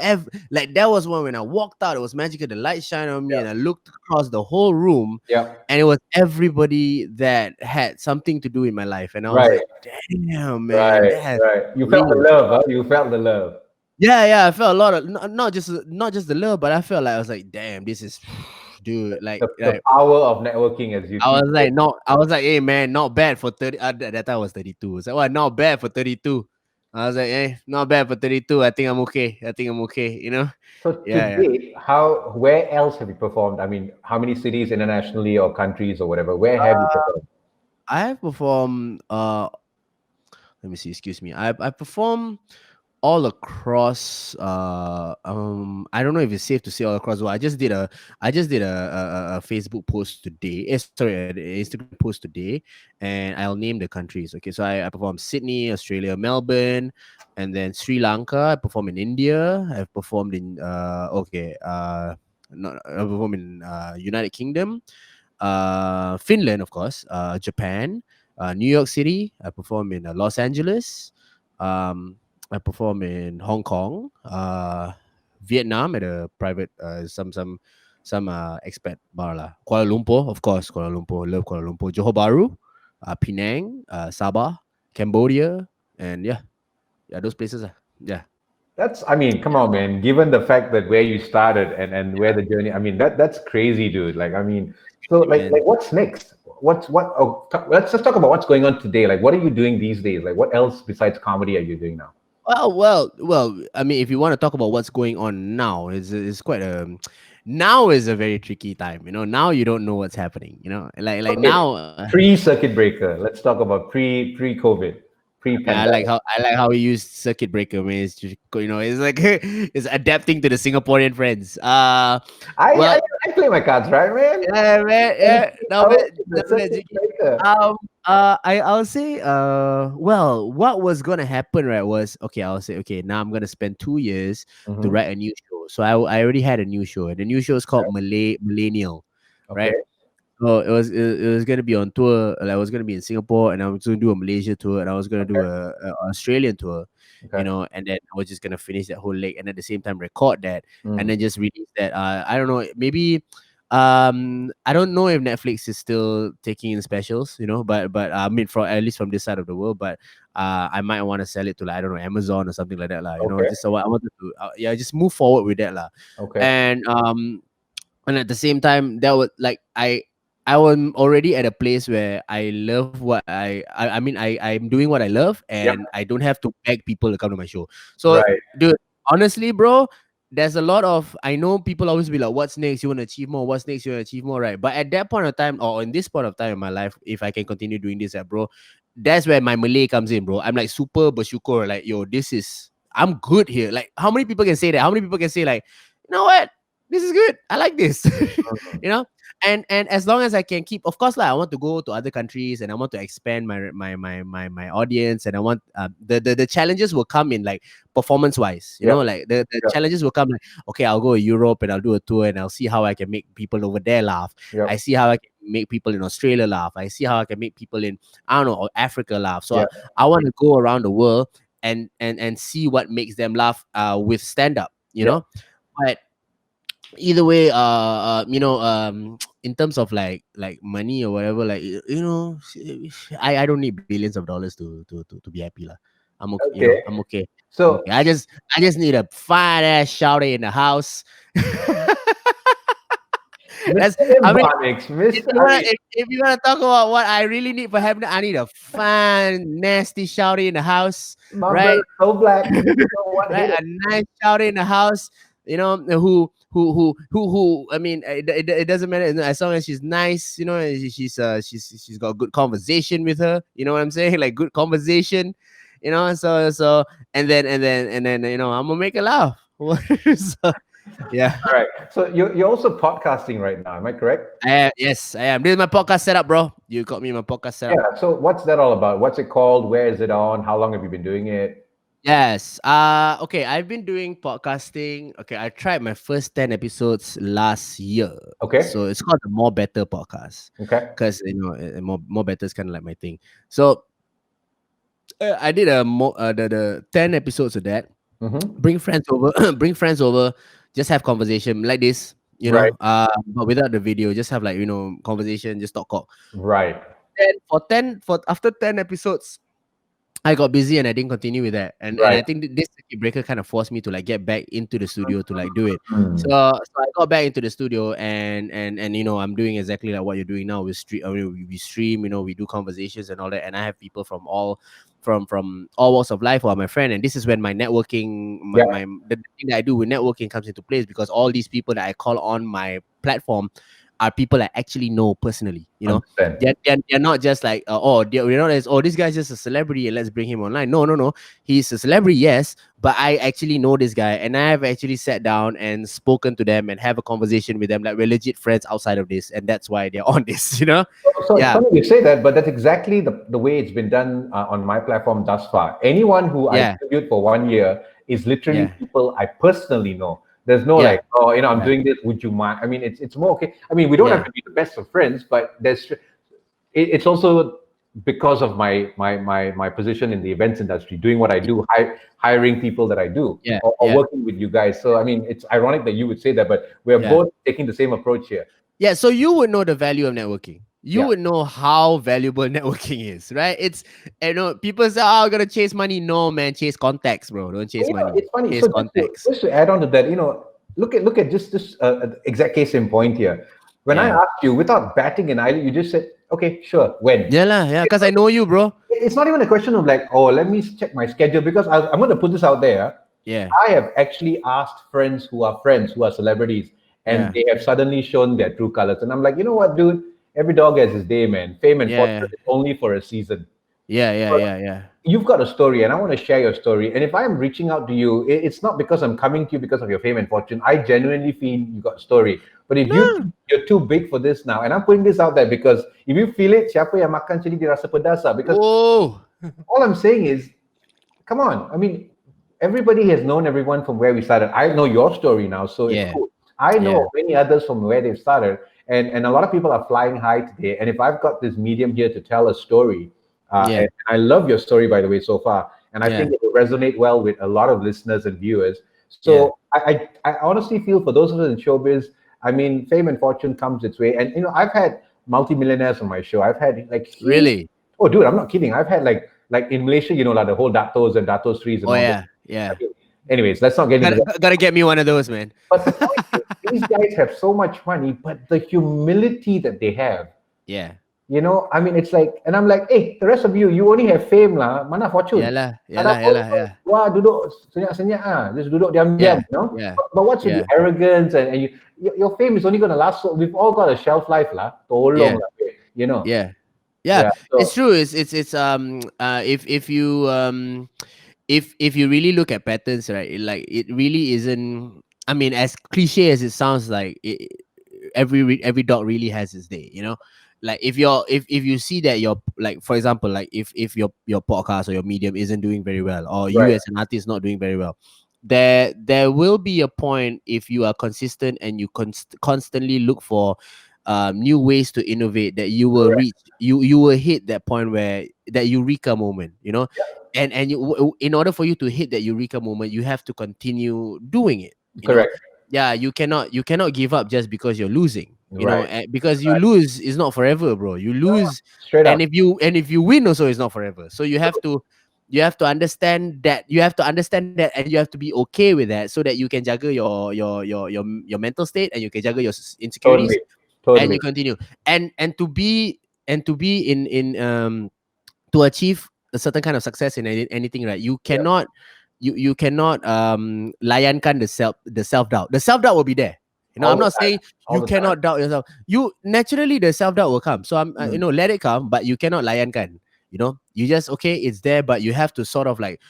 like that was one when I walked out, it was magical. The light shined on me, Yeah. and I looked across the whole room, Yeah. and it was everybody that had something to do in my life, and I was Right. like, damn, man, Right. that's Right. You felt the real. love, huh? You felt the love. Yeah, I felt a lot of not just the love, but I felt like I was like, damn, this is, dude, like The power of networking, as you I keep was like, no, I was like, hey man, not bad for 30. That time I was 32. So what, not bad for 32. I was like, hey, not bad for 32. I think I'm okay. You know? So to Yeah. date, where else have you performed? I mean, how many cities internationally or countries or whatever? Where have you performed? I have performed let me see, excuse me. I performed all across I don't know if it's safe to say all across. Well, I just did a Facebook post today. Sorry, an Instagram post today, and I'll name the countries. Okay, so I performed Sydney, Australia, Melbourne, and then Sri Lanka. I performed in India. I've performed in I performed in United Kingdom, Finland, of course, Japan, New York City. I perform in Los Angeles. I perform in Hong Kong, Vietnam at a private some expat bar lah. Kuala Lumpur, of course, Kuala Lumpur. Love Kuala Lumpur. Johor Bahru, Penang, Sabah, Cambodia, and yeah, those places. Yeah. That's, I mean, come on, man. Given the fact that where you started and where the journey, I mean, that's crazy, dude. Like, I mean, so like, And what's next? What? Oh, let's just talk about what's going on today. Like, what are you doing these days? Like, what else besides comedy are you doing now? well. I mean, if you want to talk about what's going on now, is quite a now is a very tricky time. You know, now you don't know what's happening. You know, like Okay, now. pre-circuit breaker. Let's talk about pre-COVID, Yeah, pre-pandemic. I like how we use circuit breaker. Man, it's just, it's like it's adapting to the Singaporean friends. I, Well, I I play my cards right, man. yeah, man, And yeah, no, how man, is the definitely. circuit breaker? I'll say, well, what was gonna happen, right? Was okay. I'll say, okay, now I'm gonna spend 2 years to Hmm. write a new show. So I already had a new show, and the new show is called Millennial, Okay. right? So it was gonna be on tour. Like I was gonna be in Singapore, and I was gonna do a Malaysia tour, and I was gonna do Okay. a Australian tour, Okay. and then I was just gonna finish that whole leg, and at the same time record that, and Mm. then just release that. I don't know, maybe. I don't know if Netflix is still taking in specials, but I mean, from at least from this side of the world, but I might want to sell it to, like, I don't know, Amazon or something like that, lah. Okay. Just so I wanted to, just move forward with that, lah. Okay. And at the same time, that was like I was already at a place where I love what I mean, I'm doing what I love, Yep. and I don't have to beg people to come to my show. So, Right. dude, honestly, bro, there's a lot of, I know people always be like, what's next? You want to achieve more? What's next? You want to achieve more, right? But at that point of time, or in this point of time in my life, if I can continue doing this, bro, that's where my Malay comes in, bro. I'm like super bersyukur, like, yo, I'm good here. Like, how many people can say that? How many people can say, like, you know what? This is good. I like this. Mhm. you know? And as long as I can keep, of course, like, I want to go to other countries, and I want to expand my audience, and I want the challenges will come in, like, performance wise, Yep. like the Yep. challenges will come, like, okay, I'll go to Europe and I'll do a tour, and I'll see how I can make people over there laugh. I Yep. see how I can make people in Australia laugh. I see how I can make people in, I don't know, Africa laugh. So Yep. I want to go around the world and see what makes them laugh with stand up, Yep. but either way, in terms of like money or whatever, like, I don't need billions of dollars to be happy, lah. I'm okay, Okay. I'm okay. I'm So okay. I just need a fine ass shouty in the house. That's, Mr. I mean, Embonics, if Mr. you I wanna mean, if you wanna talk about what I really need for happiness, I need a fine, nasty shouty in the house, my brother right? so black. So what Right, hit it? a nice shouty in the house, who. I mean, it doesn't matter as long as she's nice. She's got good conversation with her. You know what I'm saying? Like, good conversation. So and then I'm gonna make her laugh. So, yeah. All right. So you're also podcasting right now. Am I correct? Yes, I am. This is my podcast setup, bro. You got me my podcast setup. Yeah. So what's that all about? What's it called? Where is it on? How long have you been doing it? Yes. Okay. I've been doing podcasting. Okay. I tried my first 10 episodes last year. Okay. So it's called the More Better podcast. Okay. Because, more better is kind of like my thing. So I did the 10 episodes of that. Mm-hmm. Bring friends over, bring friends over, just have conversation like this, Right. but without the video, just have, like, conversation, just talk. Right. Then for after 10 episodes, I got busy and I didn't continue with that. And Right. I think this circuit breaker kind of forced me to, like, get back into the studio to, like, do it. So, Mm. so I got back into the studio, and I'm doing exactly like what you're doing now. We stream, we stream, we do conversations and all that, and I have people from all walks of life who are my friend. And this is when my networking, Yeah. the thing that I do with networking comes into place, because all these people that I call on my platform are people I actually know personally. Understand. They're not just like, we're not as, this guy's just a celebrity and let's bring him online. No. He's a celebrity, yes, but I actually know this guy, and I have actually sat down and spoken to them and have a conversation with them. Like, we're legit friends outside of this, and that's why they're on this. So it's Yeah. funny you say that, but that's exactly the way it's been done on my platform thus far. Anyone who I Yeah. interviewed for 1 year is literally Yeah. people I personally know. There's no Yeah. like, I'm Yeah. doing this. Would you mind? I mean, it's more okay. I mean, we don't have Yeah. to be the best of friends, but it's also because of my position in the events industry, doing what I do, hiring people that I do, Yeah, or yeah, working with you guys. So I mean, it's ironic that you would say that, but we're yeah. both taking the same approach here. Yeah, so you would know the value of networking. You Yeah. would know how valuable networking is, right? It's, people say, "Oh, I'm gonna chase money." No, man, chase contacts, bro. Don't chase money. It's funny. Chase So contacts. just to add on to that, look at just this exact case in point here. When I Yeah, asked you without batting an eyelid, you just said, "Okay, sure, when." yeah lah, yeah. Cause I know you, bro. It's not even a question of like, oh, let me check my schedule, because I'm going to put this out there. Yeah, I have actually asked friends who are celebrities, and yeah, they have suddenly shown their true colors. And I'm like, you know what, dude? Every dog has his day, man. Fame and fortune yeah, is only for a season. yeah, yeah, yeah, yeah. You've got a story, and I want to share your story. And if I'm reaching out to you, it's not because I'm coming to you because of your fame and fortune. I genuinely feel you got a story. But if No. you're too big for this now, and I'm putting this out there because if you feel it, siapa yang makan cili dia rasa pedas lah. Because Whoa. all I'm saying is, come on. I mean, everybody has known everyone from where we started. I know your story now, so it's Yeah, cool. I yeah, know many others from where they've started, and a lot of people are flying high today. And if I've got this medium here to tell a story, yeah, and I love your story, by the way, so far, and I yeah, think it will resonate well with a lot of listeners and viewers. yeah. So I honestly feel for those of us in showbiz, I mean, fame and fortune comes its way, and I've had multimillionaires on my show. I've had like huge. Really? Oh, dude, I'm not kidding. I've had like in Malaysia, like the whole datos and datos threes and Oh all that. yeah, yeah. Anyways, let's not get into that. Gotta get me one of those, man. But the point is, these guys have so much money, but the humility that they have, Yeah. I mean, it's like, and I'm like, hey, the rest of you only have fame lah, mana fortune? Yalah, Ada yalah, pun, yalah, yeah. wah, duduk senyap-senyap just duduk diam-diam, Yeah, yeah, But what's with yeah, the arrogance and your fame is only going to last, so we've all got a shelf life lah, yeah, tolong lah, you know? yeah. Yeah, Yeah, it's so, true. If you if you really look at patterns, right, it really isn't. I mean, as cliche as it sounds, like every dog really has its day. Like if you see that your, like, for example, like if your podcast or your medium isn't doing very well, or you right, as an artist not doing very well, there will be a point, if you are consistent and you constantly look for new ways to innovate, that you will correct, reach, you will hit that point where that eureka moment, and in order for you to hit that eureka moment, you have to continue doing it. correct, Yeah, you cannot give up just because you're losing, right, because you right, lose is not forever, bro. You lose, straight and up, if you win also, it's not forever. So you have to understand that, and you have to be okay with that, so that you can juggle your mental state, and you can juggle your insecurities, totally, and you totally, continue, and to be in to achieve a certain kind of success in anything, right? You yeah, cannot, you cannot layankan the self doubt will be there. I'm all the not time, saying all you the time. cannot doubt yourself. You naturally, the self-doubt will come, so I'm Mm. let it come, but you cannot layankan. You just, okay, it's there, but you have to sort of like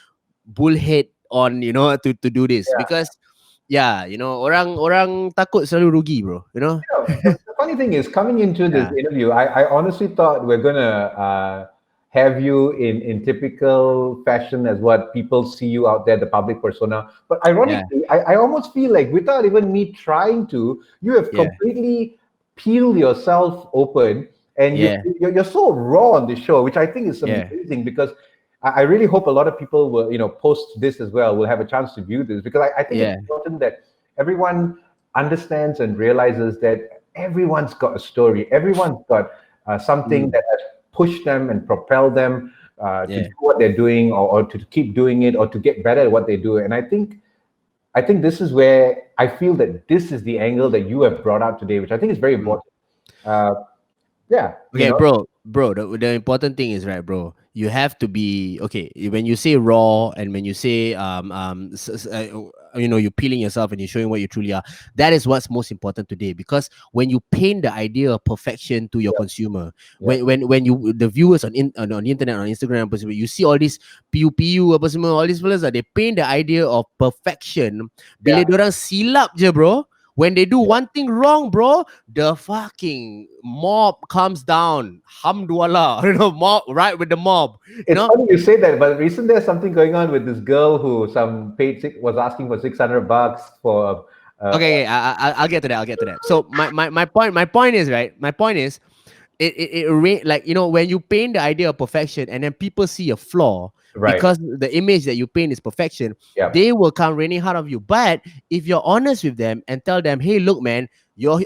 bullhead on, to do this, Yeah. because yeah, orang takut selalu rugi, bro. The funny thing is, coming into this Yeah, interview, I honestly thought we're gonna have you in typical fashion as what people see you out there, the public persona. But yeah, ironically, I almost feel like without even me trying to, you have yeah, completely peeled yourself open, and yeah, you're so raw on the show, which I think is yeah, amazing, because I really hope a lot of people will, post this as well, will have a chance to view this, because I think it's yeah. important that everyone understands and realizes that everyone's got a story. Everyone's got something Mm, that has pushed them and propelled them to yeah. do what they're doing, or to keep doing it, or to get better at what they do. And I think this is where I feel that this is the angle that you have brought out today, which I think is very Mm. important. Uh, yeah, Okay, bro. The important thing is, right, bro. You have to be okay when you say raw, and when you say you're peeling yourself and you're showing what you truly are. That is what's most important today, because when you paint the idea of perfection to your yeah, consumer, yeah, when you the viewers on the internet, on Instagram, apa semua, you see all these PU apa semua, all these fellas, they paint the idea of perfection. Bila yeah, diorang silap je, bro. When they do one thing wrong, bro, the fucking mob comes down. Hamdulillah, mob, right with the mob. You It's know, funny you say that, but isn't there something going on with this girl who was asking for $600 for? okay, I'll get to that. I'll get to that. So my point is, right. My point is, like, you know, when you paint the idea of perfection and then people see a flaw Right. because the image that you paint is perfection, Yep. they will come raining hard of you. But if you're honest with them and tell them, hey, look, man,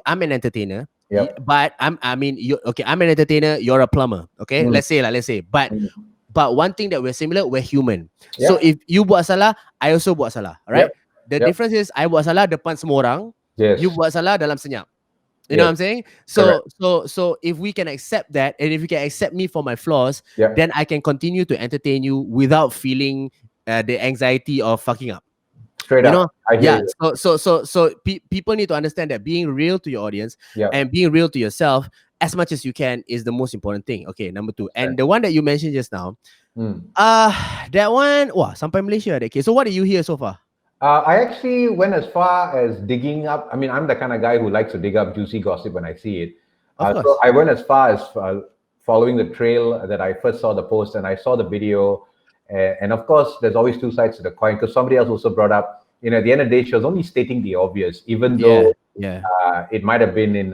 I'm an entertainer, Yep. but I'm an entertainer, you're a plumber. Okay, Mm. let's say, Mm. but one thing that we're similar, we're human. So Yep. if you buat salah, I also buat salah. All right. Yep. The Yep. difference is I buat salah depan semua orang, you Yes. buat salah dalam senyap. You know Yes. what I'm saying? Correct. So if we can accept that, and if you can accept me for my flaws, Yep. then I can continue to entertain you without feeling the anxiety of fucking up. Straight You up. know? I hear Yeah. you. So people need to understand that being real to your audience Yep. and being real to yourself as much as you can is the most important thing. Okay, number 2. And Right. the one that you mentioned just now, Mm. that one, wow, sampai Malaysia that case. So what did you hear so far? I actually went as far as digging up. I mean, I'm the kind of guy who likes to dig up juicy gossip when I see it. Of So course. I went as far as following the trail that I first saw the post, and I saw the video. And of course, there's always two sides to the coin, because somebody else also brought up, you know, at the end of the day, she was only stating the obvious, even though Yeah. it might have been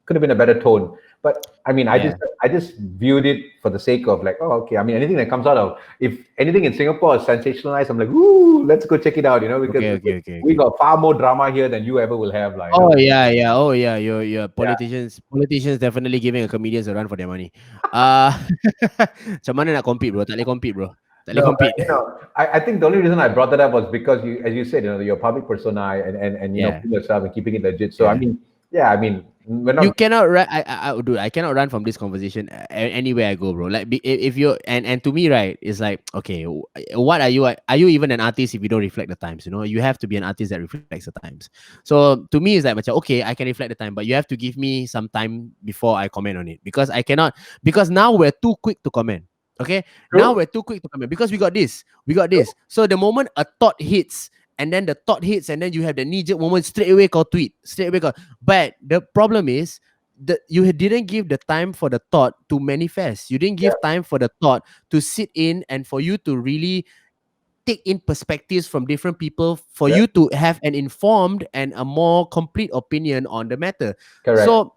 could have been a better tone. But I mean, Yeah. I just viewed it for the sake of like, oh, okay. I mean, anything that comes out of, if anything in Singapore is sensationalized, I'm like, ooh, let's go check it out, you know, because Okay. we got far more drama here than you ever will have, like. Oh yeah. Oh yeah. Your politicians definitely giving a comedians a run for their money. Macam mana nak compete, bro? Tak boleh compete, bro. Tak boleh No, compete. I think the only reason I brought that up was because you, as you said, you know, your public persona and you know, Yeah. putting yourself and keeping it legit. So Yeah. I mean, yeah, I mean, we're not. You cannot run. Dude, I cannot run from this conversation anywhere I go, bro. Like, if you're and to me, right, it's like, okay, what are you? Are you even an artist if you don't reflect the times? You know, you have to be an artist that reflects the times. So to me, it's like, okay, I can reflect the time, but you have to give me some time before I comment on it, because I cannot. Because now we're too quick to comment. Okay, now we're too quick to comment because we got this. So the moment a thought hits, and then the thought hits, and then you have the knee-jerk moment, straight away call tweet, But the problem is that you didn't give the time for the thought to manifest. You didn't give time for the thought to sit in and for you to really take in perspectives from different people, for you to have an informed and a more complete opinion on the matter. Correct. So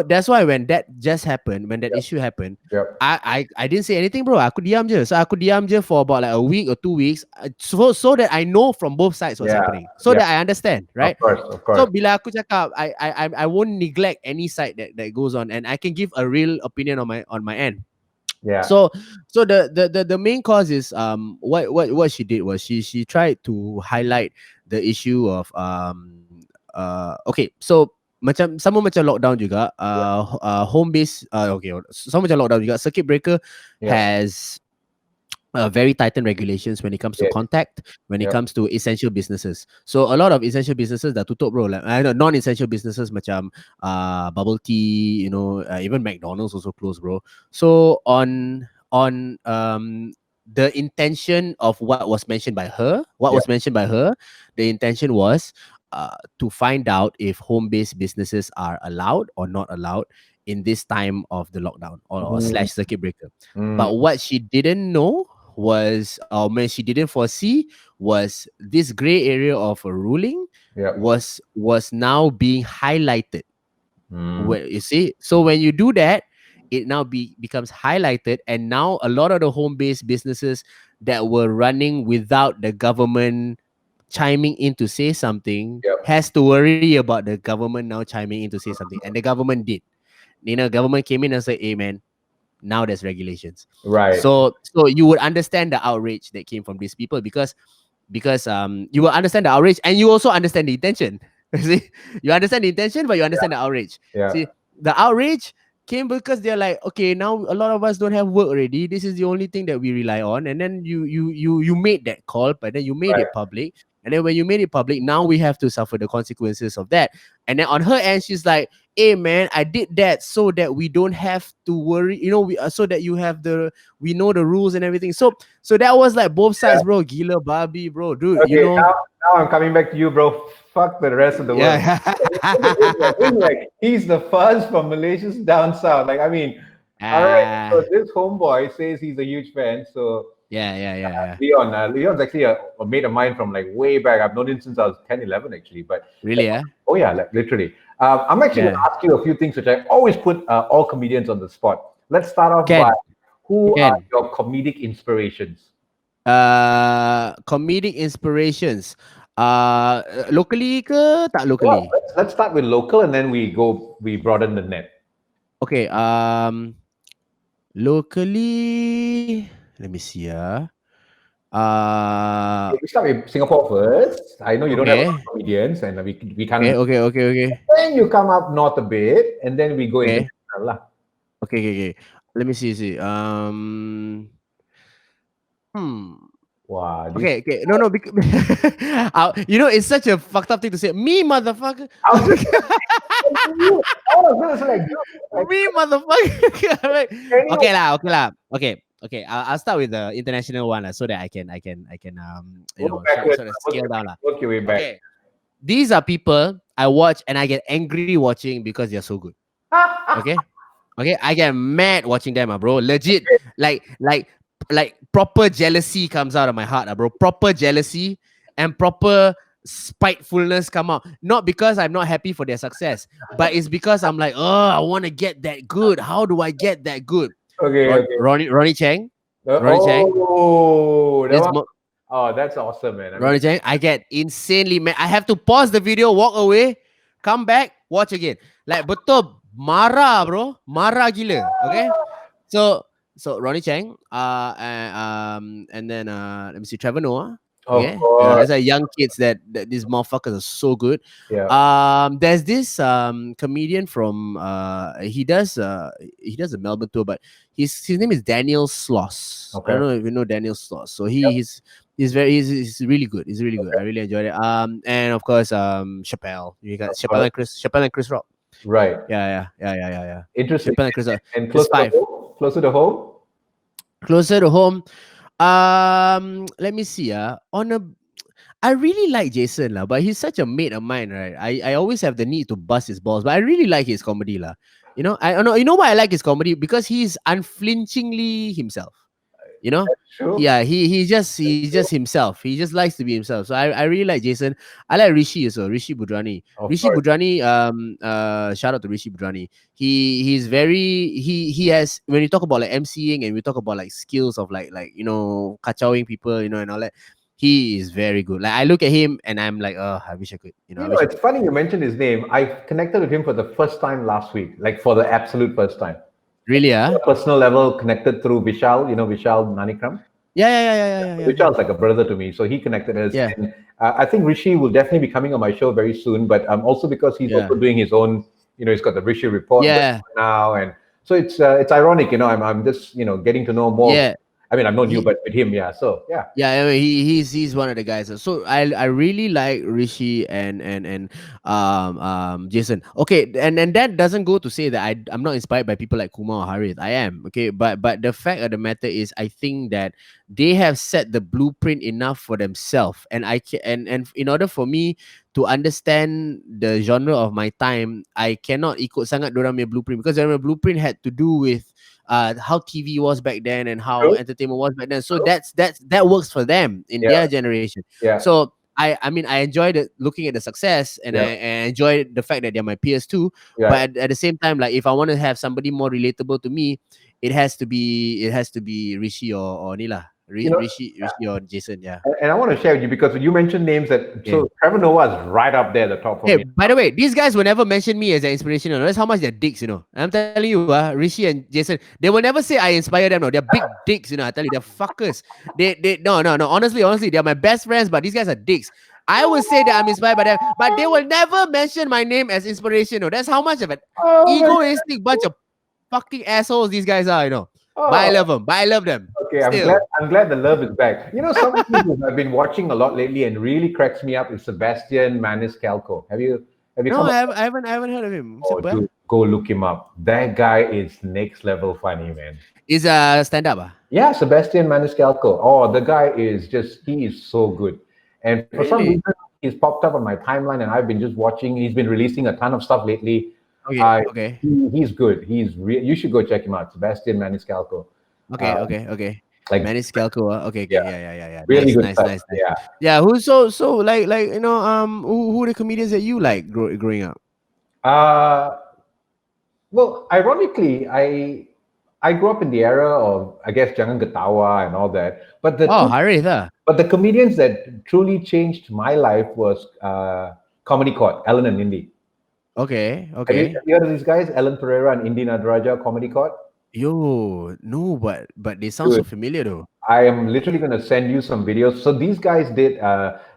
that's why when that just happened, when that issue happened, I didn't say anything, bro. Aku diam je. So aku diam je for about like a week or 2 weeks, so that I know from both sides what's happening, so that I understand, right? Of course. So bila aku cakap, I won't neglect any side that goes on, and I can give a real opinion on my end. Yeah. So the main cause is what she did was she tried to highlight the issue of okay, so macam sama macam lockdown juga, home base, okay, sama macam lockdown juga, circuit breaker has very tightened regulations when it comes to contact, when it comes to essential businesses. So a lot of essential businesses dah tutup, bro. Like non-essential businesses macam bubble tea, you know, even McDonald's also closed, bro. So on the intention of what was mentioned by her, the intention was to find out if home-based businesses are allowed or not allowed in this time of the lockdown or slash circuit breaker. But what she didn't know was, when she didn't foresee, was this gray area of a ruling was now being highlighted. Where, you see, so when you do that, it now becomes highlighted, and now a lot of the home-based businesses that were running without the government chiming in to say something has to worry about the government now chiming in to say something, and the government did. You know, government came in and said, "Hey, man, now there's regulations." Right. So you would understand the outrage that came from these people, because you will understand the outrage, and you also understand the intention. See, you understand the intention, but you understand the outrage. See, the outrage came because they're like, okay, now a lot of us don't have work already. This is the only thing that we rely on. And then you made that call, but then you made it public. And then when you made it public, now we have to suffer the consequences of that. And then on her end, she's like, hey man, I did that so that we don't have to worry, you know, so that we know the rules and everything. So that was like both sides, bro. Gila Barbie, bro, dude. Okay, you know, now I'm coming back to you, bro. Fuck the rest of the world. Like, he's the fuzz from Malaysia's down south. Like, I mean, all right. So this homeboy says he's a huge fan. So yeah. Leon's actually a mate of mine from like way back. I've known him since I was 10, 11 actually. But really, oh yeah, like, literally. I'm actually going Yeah. to ask you a few things which I always put all comedians on the spot. Let's start off by Can. who are Can. your comedic inspirations? Comedic inspirations. Locally ke tak Well, locally? let's start with local and then we broaden the net. Okay. Locally. Let me see. Uh, Okay, we start with Singapore first. I know you don't have a lot okay. of comedians, and we Okay. can't. Okay. Okay. Okay. Then you come up north a bit, and then we go Okay. international lah. Okay. Okay. Okay. Let me see. Hmm. Wow, this. Okay, okay. No, no. It's such a fucked up thing to say. Me, motherfucker. I was just you. I was like, dude, Me, motherfucker. Like, any okay lah, okay lah. Okay, okay. I'll start with the international one lah, so that I can work backwards, sort of scale down lah. work your way back. Okay. These are people I watch and I get angry watching because they're so good. Okay. Okay, I get mad watching them, bro. Legit, like proper jealousy comes out of my heart, bro. Proper jealousy and proper spitefulness come out. Not because I'm not happy for their success, but it's because I'm like, oh, I want to get that good. How do I get that good? Okay, okay. Ronnie Chang. Ronnie Chang. Oh, This that's awesome, man. Ronnie Chang. I get insanely mad. I have to pause the video, walk away, come back, watch again. Like betul marah, bro. Marah gila. Okay. So Ronnie Chang, and then let me see, Trevor Noah. Okay, there's like young kids that these motherfuckers are so good. Yeah. There's this comedian from he does a Melbourne tour, but his name is Daniel Sloss. Okay. I don't know if you know Daniel Sloss. So he's really good. He's really good. I really enjoyed it. And of course Chappelle. You got Chappelle and Chris Rock. Right. Yeah. Interesting. Chappelle and Chris Rock. And closer to home. Closer to home. Let me see. I really like Jason lah, but he's such a mate of mine, right? I always have the need to bust his balls, but I really like his comedy lah. You know, you know why I like his comedy? Because he's unflinchingly himself. You know, yeah, he's just himself. He just likes to be himself. So I really like Jason. I like Rishi also, Rishi Budrani. Budrani, shout out to Rishi Budrani. He's very he has, when you talk about like MCing and we talk about like skills of like kacauing people, and all that. He is very good. Like I look at him and I'm like, oh, I wish I could. It's funny you mentioned his name. I connected with him for the first time last week, like for the absolute first time. Really, On a personal level, connected through Vishal, Vishal Nanikram. Yeah. Vishal's like a brother to me, so he connected us. Yeah. And, I think Rishi will definitely be coming on my show very soon, but also because he's also doing his own, he's got the Rishi report now, and so it's ironic, I'm just getting to know more. Yeah. I mean, I've known you, but with him, yeah. So yeah. Yeah, I mean, he's one of the guys. So I really like Rishi and Jason. Okay, and that doesn't go to say that I'm not inspired by people like Kumar or Harith. I am, okay, but the fact of the matter is, I think that they have set the blueprint enough for themselves, and and in order for me to understand the genre of my time, I cannot ikut sangat dorang punya blueprint, because their blueprint had to do with how TV was back then and how entertainment was back then. So that works for them in their generation. Yeah. So I mean, I enjoyed looking at the success, and I enjoyed the fact that they're my peers too. Yeah. But at the same time, like if I want to have somebody more relatable to me, it has to be Rishi or Nila. Rishi or Jason, yeah. And I want to share with you, because when you mentioned names so Trevor Noah is right up there, the top for me. By the way, these guys will never mention me as an inspiration. That's how much they're dicks, I'm telling you, Rishi and Jason, they will never say I inspire them. No, they're big dicks, I tell you, they're fuckers. No. Honestly, they're my best friends, but these guys are dicks. I will say that I'm inspired by them, but they will never mention my name as inspiration. That's how much of an egoistic bunch of fucking assholes these guys are, But I love them. Okay, I'm glad the love is back. Some people I've been watching a lot lately and really cracks me up is Sebastian Maniscalco. Have you? No, I haven't heard of him. Dude, go look him up. That guy is next level funny, man. Is a stand-up? Yeah, Sebastian Maniscalco. Oh, the guy is he is so good. And for some reason, he's popped up on my timeline, and I've been just watching. He's been releasing a ton of stuff lately. Okay. He's good. You should go check him out, Sebastian Maniscalco. Okay. Like Maniscalco. Okay. Yeah. Really nice. Yeah. Who's so like who are the comedians that you like growing up? Uh, well, ironically, I grew up in the era of, I guess, Jangan Getawa and all that. But Oh, Harith, the comedians that truly changed my life was Comedy Court, Ellen and Indy. okay, Have okay. you heard of these guys, Ellen Pereira and Indy Nadaraja, Comedy Court? Yo, no, but they sound so Dude, familiar though. I am literally going to send you some videos. So these guys did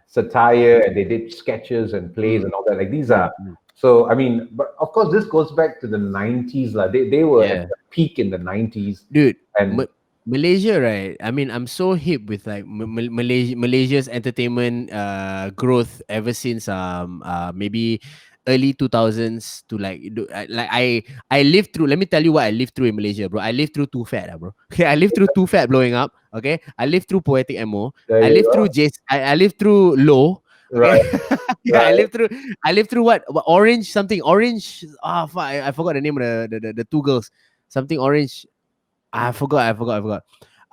satire and they did sketches and plays Mm, and all that. Like these are, mm. so I mean, but of course this goes back to the 90s. Like they were at Yeah. the peak in the 90s. Dude, And Malaysia, right? I mean, I'm so hip with like Malaysia's entertainment growth ever since maybe early 2000s to like I lived through. Let me tell you what I lived through in Malaysia, bro. I lived through Too Fat, bro. Okay, I lived through Too Fat blowing up. Okay, I lived through Poetic Emo. there I you lived through go. Jace. I lived through Low. Okay, Right, yeah, right. I lived through what Orange something Orange. Ah, fuck, I forgot the name of the two girls. Something Orange. I forgot. Okay.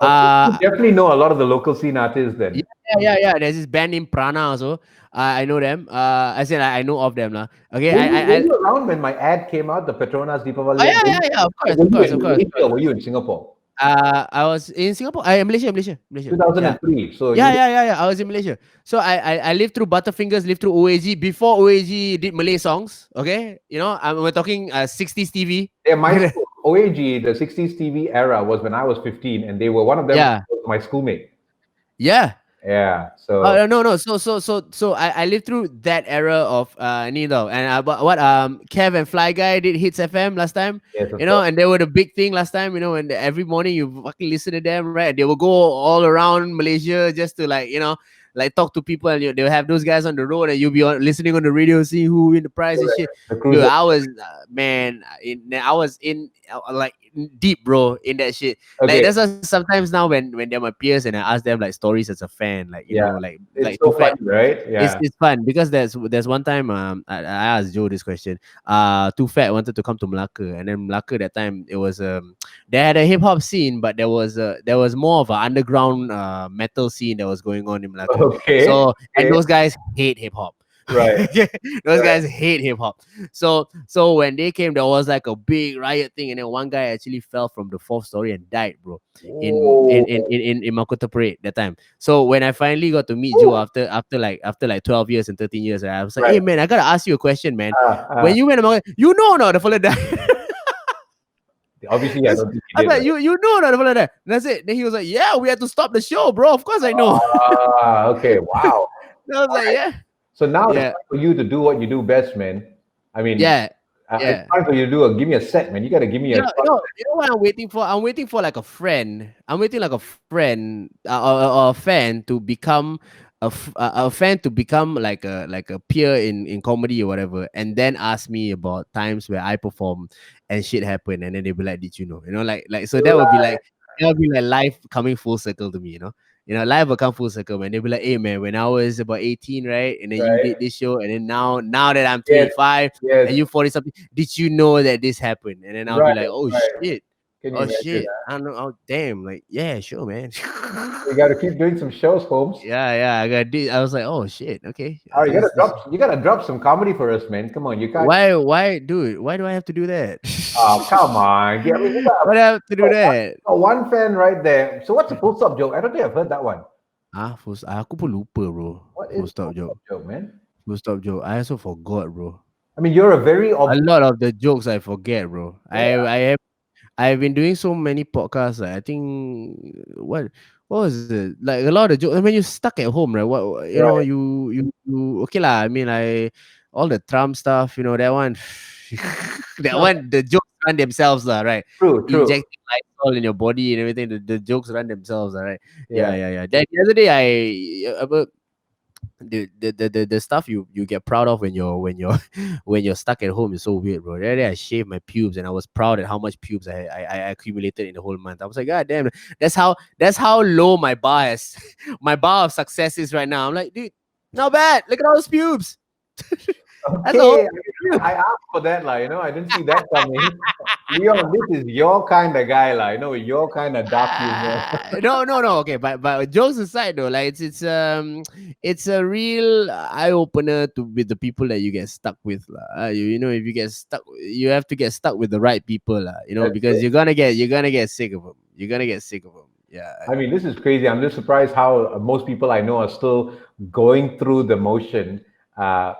You Uh, definitely know a lot of the local scene artists yeah, then. yeah. There's this band named Prana also. I know them. I said I know of them lah. Okay, Were I you around when my ad came out, the Petronas oh Deepavali ad? yeah, yeah, yeah. Of course, Were of you course, in of course, of Malaysia course. or were you in Singapore? I was in Singapore. I Malaysia, Malaysia. Yeah. 2003. So Yeah, you yeah. I was in Malaysia. So I lived through Butterfingers, lived through OAG before OAG did Malay songs. Okay, we're talking 60s TV. Yeah, my school, OAG, the 60s TV era was when I was 15, and they were one of them Yeah, was my schoolmate. yeah. Yeah, so No. So I lived through that era of Nino and what Kev and Fly Guy did Hits FM last time, yes, of course. and they were the big thing last time, and every morning you fucking listen to them, right? They will go all around Malaysia just to like talk to people, and they'll have those guys on the road, and you'll be listening on the radio, see who win the prize and Correct. shit. The Dude, cruiser. I was I was in like deep, bro, in that shit. Like Okay, that's why sometimes now when they're my peers and I ask them like stories as a fan, like yeah, it's like Too so Fat. funny, right? Yeah. It's fun because there's one time I asked Joe this question. Too Fat wanted to come to Malacca, and then Malacca that time it was they had a hip hop scene, but there was more of an underground metal scene that was going on in Malacca. Okay, So and okay, those guys hate hip hop. right, Those right. guys hate hip hop. So when they came, there was like a big riot thing, and then one guy actually fell from the fourth story and died, bro, Whoa. in Makota Parade that time. So when I finally got to meet Joe Woo. after like 12 years and 13 years, I was like, Right. hey man, I gotta ask you a question, man. Uh, When you went among, no, the fella died. obviously, I don't think I he was did. like, you know the fella died. And that's it. Then he was like, yeah, we had to stop the show, bro. Of course I know. Okay, wow. And I was All like, right. yeah, So now it's yeah, time for you to do what you do best, man. I mean, yeah, it's yeah. time for you to give me a set, man. You got to give me a. You know what I'm waiting for? I'm waiting for like a friend. I'm waiting like a friend or a fan to become a fan to become like a peer in comedy or whatever, and then ask me about times where I perform and shit happened, and then they'll be like, "Did you know?" Like so that would be like life coming full circle to me. Life will come full circle, man. They'll be like, "Hey, man, when I was about 18, right, and then you Right. did this show, and then now that I'm Yes. 25." And Yes. you 40 something, did you know that this happened? And then I'll be Right. like, oh Right. shit, Can you oh imagine shit, that? I don't know, oh damn, like yeah, sure, man. You got to keep doing some shows, Holmes. Yeah, I was like, oh shit, okay, All right, this you gotta drop some comedy for us, man. Come on, you can't. why dude, why do I have to do that? Oh, come on. I mean, Why do I have to do that? one fan right there. So what's the full stop joke? I don't think I've heard that one. Aku pun lupa, bro. What Full is stop full joke. stop joke, man? Full stop joke. I also forgot, bro. I mean, you're a very A lot of the jokes I forget, bro. yeah, I've been doing so many podcasts. Like, I think what was it? Like a lot of jokes. When you're stuck at home, right? right. You okay lah. I mean, all the Trump stuff. That one, that No, one. The jokes run themselves, lah. Right? true, true. Injecting Lysol in your body and everything. The jokes run themselves, all right? Yeah. Yeah. The other day, the stuff you get proud of when you're when you're stuck at home is so weird, bro. The other day I shaved my pubes and I was proud at how much pubes I accumulated in the whole month. I was like, God damn, that's how low my bar is. My bar of success is right now. I'm like, dude, not bad. Look at all those pubes. That's all. Okay, I asked for that, like, I didn't see that coming. Leon, this is your kind of guy, like, your kind of dark humor. No. Okay, but jokes aside, though, like it's a real eye opener to with the people that you get stuck with, lah. If you get stuck, you have to get stuck with the right people, lah. That's Because it. you're gonna get sick of them. You're gonna get sick of them. Yeah. I mean, this is crazy. I'm just surprised how most people I know are still going through the motion, uh,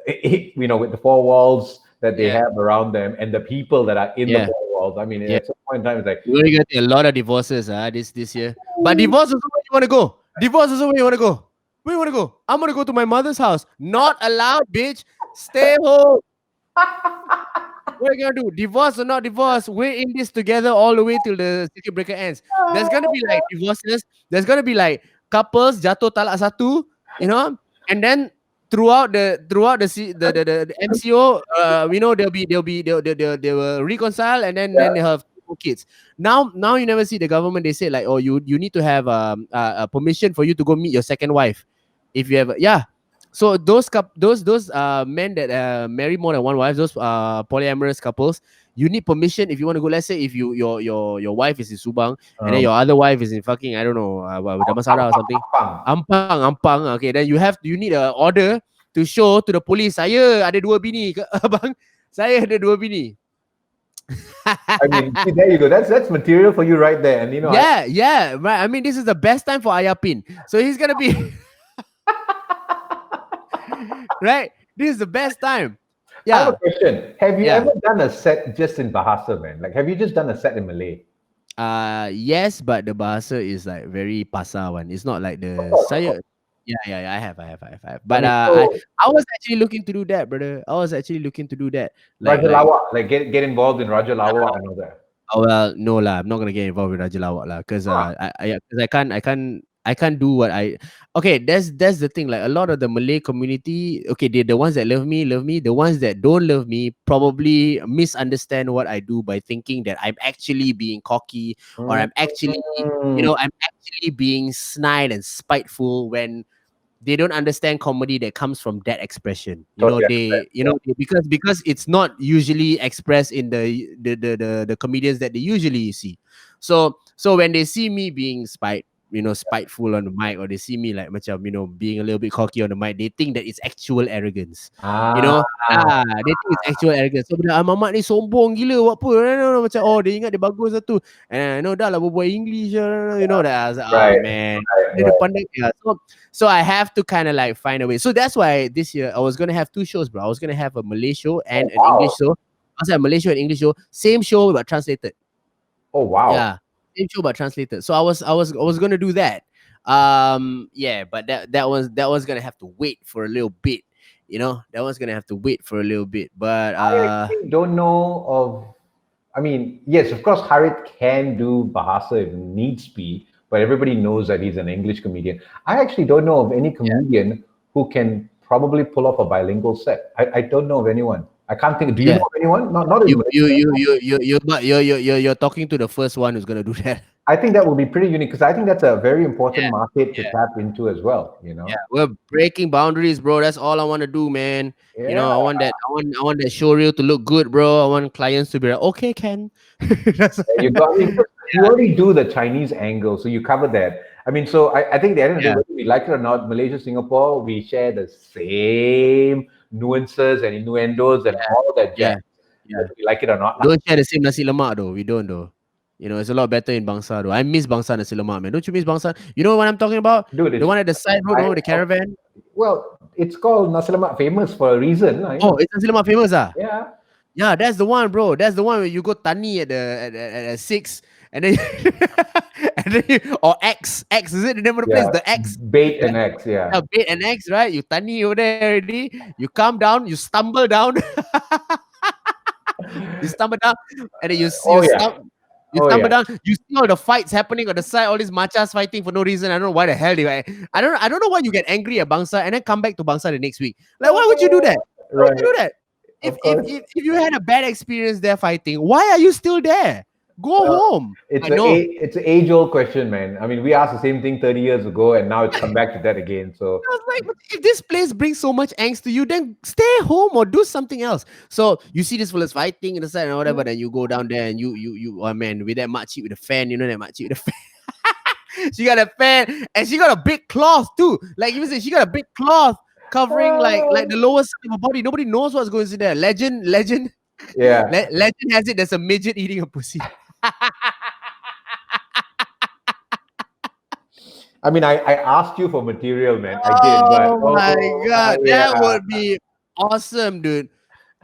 with the four walls that they Yeah. have around them and the people that are in the Yeah. four walls. I mean, Yeah. at some point in time, it's like, You're gonna get a lot of divorces, this year. But divorce also where you wanna go. Divorce also where you wanna go. Where you wanna go? I'm gonna go to my mother's house. Not allowed, bitch. Stay home. What are you gonna do? Divorce or not divorce? We're in this together all the way till the circuit breaker ends. There's gonna be like divorces. There's gonna be like couples jatuh talak satu, and then throughout the MCO, they will reconcile, and then they have two kids. Now you never see the government. They say like, oh, you need to have permission for you to go meet your second wife, if you ever, yeah. So those men that marry more than one wife, those polyamorous couples, you need permission if you want to go. Let's say if your wife is in Subang, and then your other wife is in fucking, I don't know, Damansara or something, pang. Ampang. Okay, then you need a order to show to the police. Saya ada dua bini, abang. Saya ada dua bini. I mean, see, there you go. That's material for you right there. And Yeah, right. I mean, this is the best time for Ayapin. So he's gonna be right. This is the best time. I have Yeah. a question. Have you Yeah. ever done a set just in Bahasa, man? Like, have you just done a set in Malay? Yes, but the bahasa is like very pasar one. It's not like the course, of saya. Yeah. I have. But so I was actually looking to do that, brother. I was actually looking to do that. Raja Lawak, like get involved in Raja Lawak and all that. Oh well, no lah. I'm not gonna get involved with Raja Lawak lah, cause I can't do what I. Okay, that's the thing. Like a lot of the Malay community, okay, the ones that love me. The ones that don't love me probably misunderstand what I do by thinking that I'm actually being cocky, or I'm actually, Mm, I'm actually being snide and spiteful, when they don't understand comedy that comes from that expression. totally Because it's not usually expressed in the comedians that they usually see. So when they see me being spiteful on the mic, or they see me like macam, being a little bit cocky on the mic, they think that it's actual arrogance. They think it's actual arrogance. So bila Mamat ni sombong gila buat apa, macam, oh, dia ingat dia bagus satu, and dah lah berbual English, that. I was like, Right, oh man, right. yeah. So I have to kind of like find a way. So that's why this year I was gonna have two shows, bro. I was gonna have a Malay show and an Wow. English show. I was have a Malay show and English show, same show but translated. Oh wow. Yeah, same show but translated. So I was gonna do that. Yeah, but that was gonna have to wait for a little bit. That was gonna have to wait for a little bit. But I actually don't know of. I mean, yes, of course, Harit can do Bahasa if needs be, but everybody knows that he's an English comedian. I actually don't know of any comedian who can probably pull off a bilingual set. I don't know of anyone. I can't think. Do you Yeah. know of anyone? Not in you Malaysia. you're talking to the first one who's gonna do that. I think that would be pretty unique because I think that's a very important Yeah, market to yeah. tap into as well. Yeah, we're breaking boundaries, bro. That's all I want to do, man. Yeah. I want that. I want that show reel to look good, bro. I want clients to be like, okay, Ken. You got. I mean, you already do the Chinese angle, so you cover that. I mean, so I think the end of the day, Yeah. whether we like it or not, Malaysia, Singapore, we share the same nuances and innuendos and all that Yeah. jazz. Whether we like it or not. Don't share the same nasi lemak though. We don't though. It's a lot better in Bangsa though. I miss Bangsa nasi lemak, man. Don't you miss Bangsa? You know what I'm talking about? Dude, The one at the side road, the caravan. Well, it's called nasi lemak famous for a reason. Right? Oh, it's nasi lemak famous, ah. Yeah. Yeah, that's the one, bro. That's the one where you go tani at 6, and then or X is it the name of the place? The X. Bait and X, yeah. Bait and X, right? You tani over there already. You come down, you stumble down. You stumble down, and then you stumble down. You see all the fights happening on the side. All these machas fighting for no reason. I don't know why the hell they. I don't know why you get angry at Bangsa and then come back to Bangsa the next week. Like, why would you do that? Why would you do that? If you had a bad experience there fighting, why are you still there? Go Well, home. it's I know. it's an age-old question, man. I mean, we asked the same thing 30 years ago, and now it's come back to that again. So, I was like, "But if this place brings so much angst to you, then stay home or do something else." So you see this fellas fighting in the side and whatever, then you go down there and you oh man, with that makcik with the fan, you know that makcik with the fan. She got a fan and she got a big cloth too. Like you said, she got a big cloth covering like the lower side of her body. Nobody knows what's going on there. Legend, yeah. legend has it. There's a midget eating a pussy. I mean, I asked you for material, man. I did, but Oh my god, yeah. that would be awesome, dude.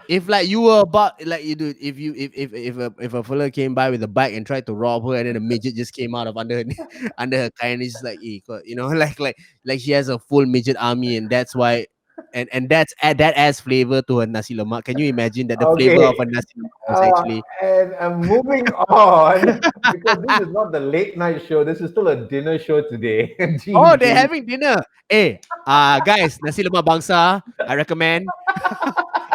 If like you were about like you do, if a fella came by with a bike and tried to rob her, and then a midget just came out of under her under her car, and it's just like you know, like she has a full midget army, and that's why, and that adds flavor to her nasi lemak. Can you imagine that the flavor of Okay. a nasi lemak was actually And I'm moving on because this is not the late night show. This is still a dinner show today. oh they're GG. having dinner. Hey, guys, nasi lemak bangsa, I recommend.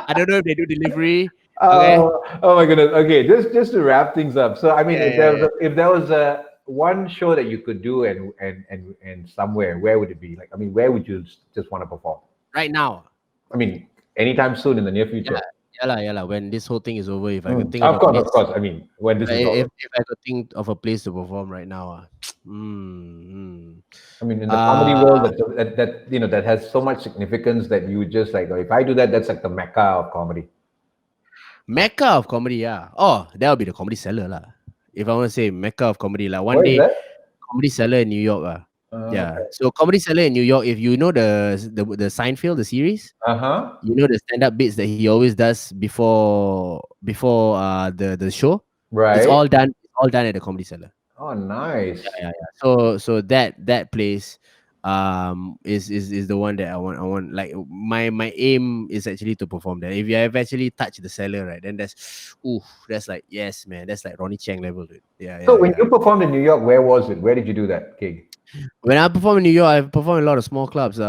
I don't know if they do delivery. Okay. Oh my goodness. Okay, just to wrap things up. So I mean, Yeah, yeah, yeah. if there was a one show that you could do and somewhere, where would it be? Like, I mean, where would you just want to perform? Right now. I mean, anytime soon in the near Yeah, future. yeah, lah. When this whole thing is over, if I could think of Of a course, place, of course. I mean, when this is over. if I could think of a place to perform right now, I mean, in the comedy uh, world, that you know that has so much significance that you would just like, oh, if I do that, that's like the mecca of comedy. Mecca of comedy, yeah. Oh, that would be the Comedy Cellar, lah. If I want to say Mecca of comedy, like one Where is day, that? Comedy Cellar in New York, yeah. Okay. So Comedy Cellar in New York, if you know the Seinfeld, the series, Uh huh. you know the stand-up bits that he always does before the show, Right. it's all done at the Comedy Cellar. Oh, nice. Yeah. So that place is the one that I want like my aim is actually to perform there. If you have actually touched the cellar, right, then that's like yes man, that's like Ronnie Chang level, dude. So when Yeah. you performed in New York, where was it? Where did you do that gig? When I perform in New York, I perform in a lot of small clubs. There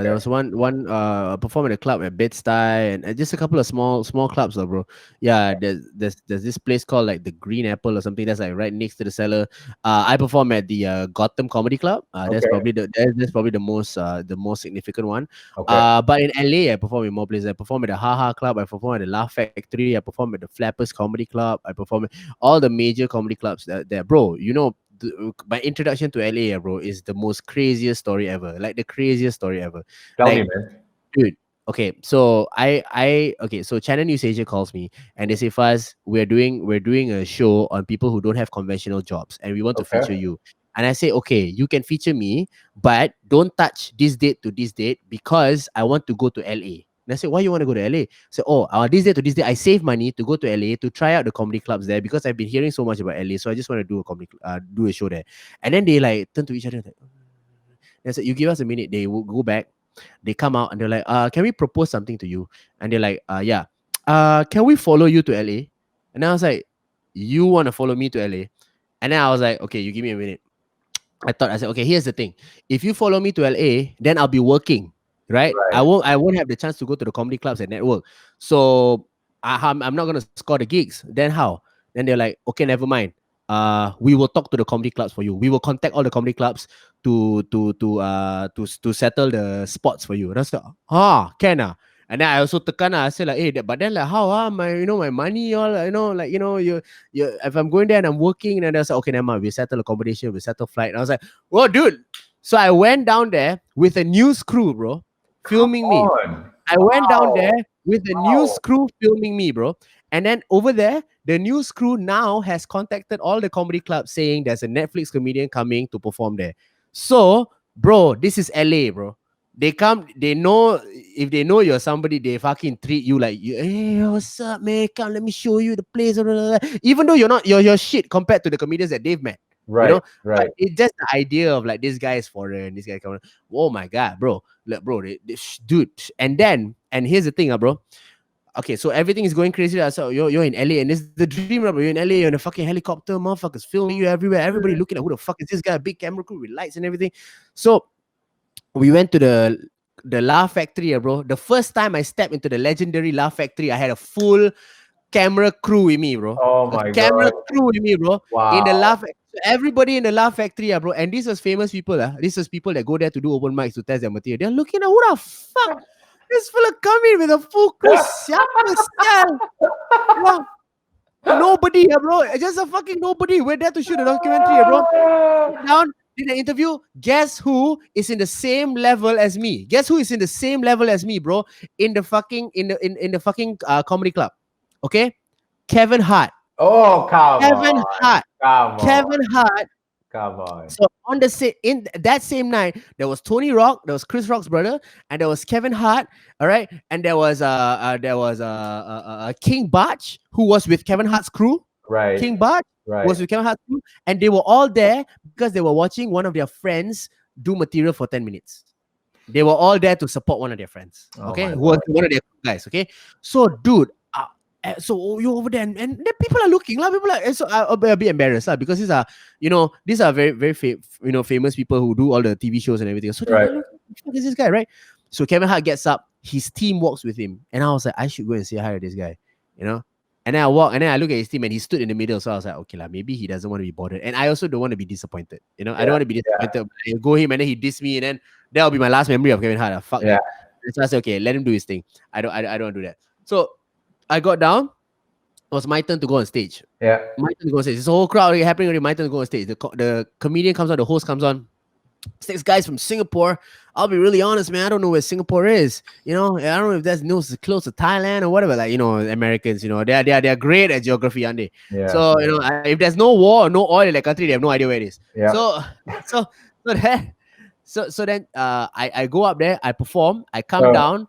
Okay. was one I performed at a club at Bed-Stuy, and just a couple of small clubs, though, bro. Yeah, there's this place called like the Green Apple or something that's like right next to the cellar. I perform at the Gotham Comedy Club. Okay. That's probably the most significant one. Okay. But in LA, I perform in more places. I perform at the Haha Club. I perform at the Laugh Factory. I perform at the Flappers Comedy Club. I perform at all the major comedy clubs there, bro. You know, my introduction to LA, bro, is the most craziest story ever. Like the craziest story ever. Tell me, Like, man. dude. Okay, so so Channel News Asia calls me and they say, Fuzz, we're doing a show on people who don't have conventional jobs and we want to feature Okay. you. And I say, okay, you can feature me, but don't touch this date to this date because I want to go to LA. And I said, why you want to go to LA? So, this day to this day, I save money to go to LA to try out the comedy clubs there because I've been hearing so much about LA. So I just want to do a show there. And then they like turn to each other like, and I said, you give us a minute. They will go back. They come out and they're like, can we propose something to you? And they're like, yeah. Can we follow you to LA? And I was like, you want to follow me to LA? And then I was like, okay, you give me a minute. I said, okay, here's the thing. If you follow me to LA, then I'll be working, right? I Right. won't have the chance to go to the comedy clubs and network. So I'm not gonna score the gigs. Then how? Then they're like, okay, never mind. We will talk to the comedy clubs for you. We will contact all the comedy clubs to settle the spots for you. That's like, can ah. And then I also tekan I say like, hey, but then like how my money all like you if I'm going there and I'm working and I was like, okay, never mind, we settle accommodation, we settle flight. And I was like, oh dude. So I went down there with a news crew, bro, Come filming me. on. I went down Wow. there with the news Wow. crew filming me, bro. And then over there, the news crew now has contacted all the comedy clubs saying there's a Netflix comedian coming to perform there. So, bro, this is LA, bro. They come, they know if they know you're somebody, they fucking treat you like hey, what's up, man? Come, let me show you the place. Even though you're shit compared to the comedians that they've met. Right. But Right. it's just the idea of like this guy is foreign, this guy coming. Oh my god, bro. Look, bro, dude. And here's the thing, bro. Okay, so everything is going crazy. So you're in LA, and it's the dream, bro. You're in LA, you're in a fucking helicopter, motherfuckers filming you everywhere. Everybody looking at who the fuck is this guy? Big camera crew with lights and everything. So we went to the Laugh Factory, bro. The first time I stepped into the legendary Laugh Factory, I had a full camera crew with me, bro. Oh A my camera God. crew with me, bro. In the Wow. laugh, everybody in the laugh factory, bro. And these was famous people, This was people that go there to do open mics to test their material. They're looking at who the fuck this fella coming with a full crew. Siapa sial? Bro, nobody, bro. Just a fucking nobody. We're there to shoot a documentary, bro. Sit down, did an interview. Guess who is in the same level as me? Guess who is in the same level as me, bro? In the fucking comedy club. Okay, Kevin Hart. Oh, come Kevin on. Hart. Come on. Kevin Hart. Come on. So on in that same night, there was Tony Rock, there was Chris Rock's brother, and there was Kevin Hart. All right, and there was King Bach, who was with Kevin Hart's crew. Right. King Bach Right. was with Kevin Hart's crew, and they were all there because they were watching one of their friends do material for 10 minutes. They were all there to support one of their friends. Oh Okay, my who was God. one of their guys. Okay, so dude. So you over there, and then people are looking, people are, and so I'll be a bit embarrassed, because these are, these are very, very famous people who do all the TV shows and everything. So they're Right. like, look, who the fuck is this guy, right? So Kevin Hart gets up, his team walks with him, and I was like, I should go and say hi to this guy, And then I walk, and then I look at his team, and he stood in the middle. So I was like, okay, maybe he doesn't want to be bothered, and I also don't want to be disappointed. I don't want to be disappointed. I go him, and then he diss me, and then that'll be my last memory of Kevin Hart. Fuck that. So I said, okay, let him do his thing. I don't do that. So I got down. It was my turn to go on stage. Yeah. My turn to go on stage. There's a whole crowd already happening already. My turn to go on stage. The comedian comes on, the host comes on. 6 guys from Singapore. I'll be really honest, man. I don't know where Singapore is. I don't know if that's close to Thailand or whatever. Like, Americans, they're great at geography, aren't they? Yeah. So, if there's no war or no oil in that country, they have no idea where it is. Yeah. So then I go up there, I perform, I come down.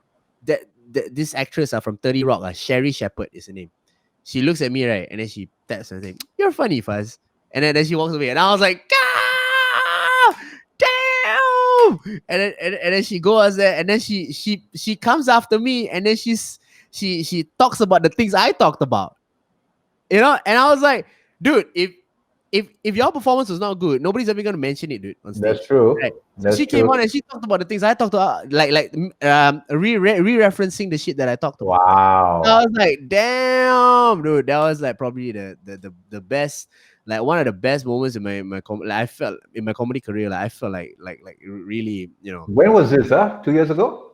This actress from 30 Rock, Sherry Shepherd is her name. She looks at me, right, and then she taps and says, "You're funny, Fuzz." And then she walks away, and I was like, "Ah, damn!" And then she goes there, and then she comes after me, and then she talks about the things I talked about, And I was like, dude, if your performance was not good, nobody's ever gonna mention it, dude. On stage. That's true. Right? That's she came on and she talked about the things I talked about, re-referencing the shit that I talked about. Wow. I was like, damn, dude, that was like probably the best, like one of the best moments in I felt in my comedy career. Like I felt like really, When was this? 2 years ago?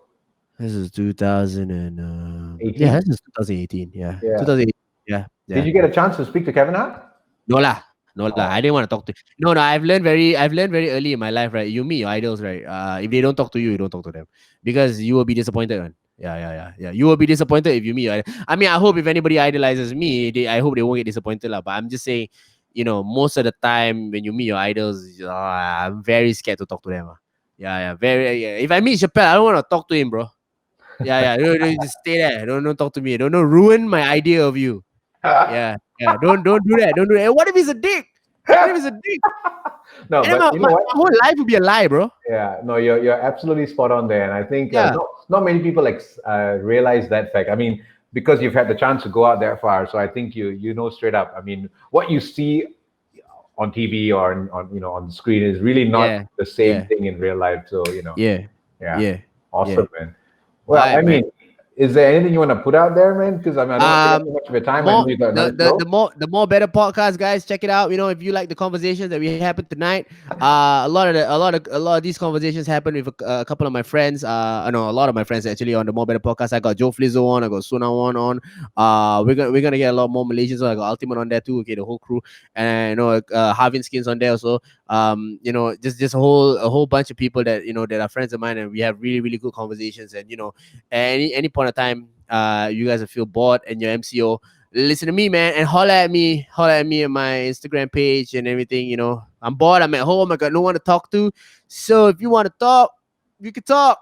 This is 2000 and 18? yeah, this is 2018. Yeah. 2018. Yeah. Did you get a chance to speak to Kevin Hart? No lah. I didn't want to talk to. No. I've learned very early in my life, right? You meet your idols, right? If they don't talk to you, you don't talk to them, because you will be disappointed, man. Yeah. You will be disappointed if you meet your idol. I mean, I hope if anybody idolizes me, I hope they won't get disappointed, lah. But I'm just saying, most of the time when you meet your idols, I'm very scared to talk to them. Yeah. If I meet Chappelle, I don't want to talk to him, bro. Yeah. Don't just stay there. Don't talk to me. Don't ruin my idea of you. Yeah. Don't do that. Don't do that. What if he's a dick? What if he's a dick? No, And but my whole life would be a lie, bro. Yeah, no, you're absolutely spot on there, and I think not many people realize that fact. I mean, because you've had the chance to go out that far, so I think you know straight up. I mean, what you see on TV or on the screen is really not the same thing in real life. So awesome, man. Well, I mean, is there anything you want to put out there, man? Because I don't want to take up too much of your time. I know you got the more better podcast, guys. Check it out. If you like the conversations that we happened tonight, a lot of these conversations happen with a couple of my friends. A lot of my friends actually on the More Better podcast. I got Joe Flizzo on. I got Suna on. We're gonna get a lot more Malaysians. So I got Ultimate on there too. Okay, the whole crew, and Harvin Skins on there also. Just a whole bunch of people that that are friends of mine, and we have really, really good conversations. And any point of time you guys feel bored and your MCO, listen to me, man, and holler at me on my Instagram page and everything. I'm bored, I'm at home, I got no one to talk to, so if you want to talk, you can talk.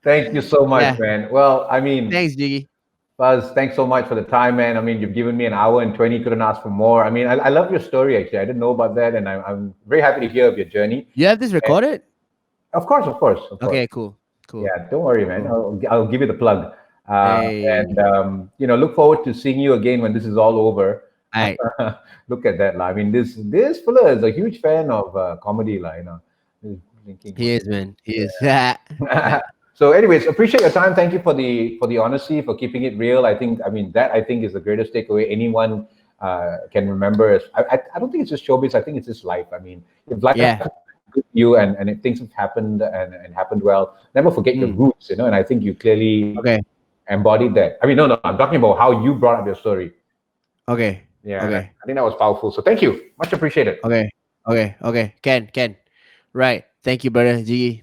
Thank you so much, man. Well, I mean, thanks, Jiggee. Fuzz, thanks so much for the time, man. I mean, you've given me an hour and 20, couldn't ask for more. I mean, I love your story, actually. I didn't know about that, and I'm very happy to hear of your journey. You have this recorded? Of course. Okay, cool. Yeah, don't worry, man. I'll give you the plug. Hey. And look forward to seeing you again when this is all over. Right. Look at that, I mean, this fella is a huge fan of comedy, He is, man. He is. So, anyways, appreciate your time. Thank you for the honesty, for keeping it real. I think is the greatest takeaway anyone can remember. I don't think it's just showbiz. I think it's just life. I mean, if life Yeah. good to you and if things have happened and happened well, never forget your roots. And I think you clearly Okay. embodied that. I mean, no, I'm talking about how you brought up your story. Okay. Yeah, and Okay. I think that was powerful. So, thank you, much appreciated. Okay. Okay. Okay. Ken. Right. Thank you, brother. Jiggy.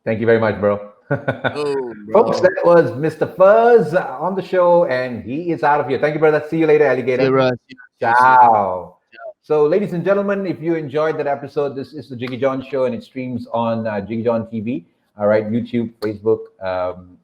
Thank you very much, bro. Oh, Folks, bro. that was Mr. Fuzz on the show, and he is out of here. Thank you, brother. See you later, See you, alligator. bro. See you. Ciao. So, ladies and gentlemen, if you enjoyed that episode, this is the Jiggee Jon Show, and it streams on JiggeeJonTV. All right, YouTube, Facebook,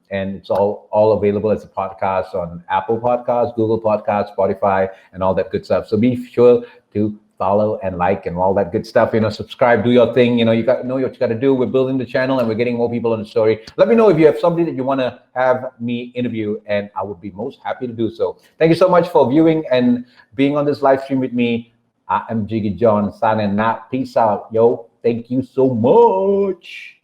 and it's all available as a podcast on Apple Podcasts, Google Podcasts, Spotify, and all that good stuff. So be sure to follow and like and all that good stuff. Subscribe, do your thing. You got to know what you got to do. We're building the channel and we're getting more people on the story. Let me know if you have somebody that you want to have me interview, and I would be most happy to do so. Thank you so much for viewing and being on this live stream with me. I am Jiggee Jon signing out. Peace out, yo. Thank you so much.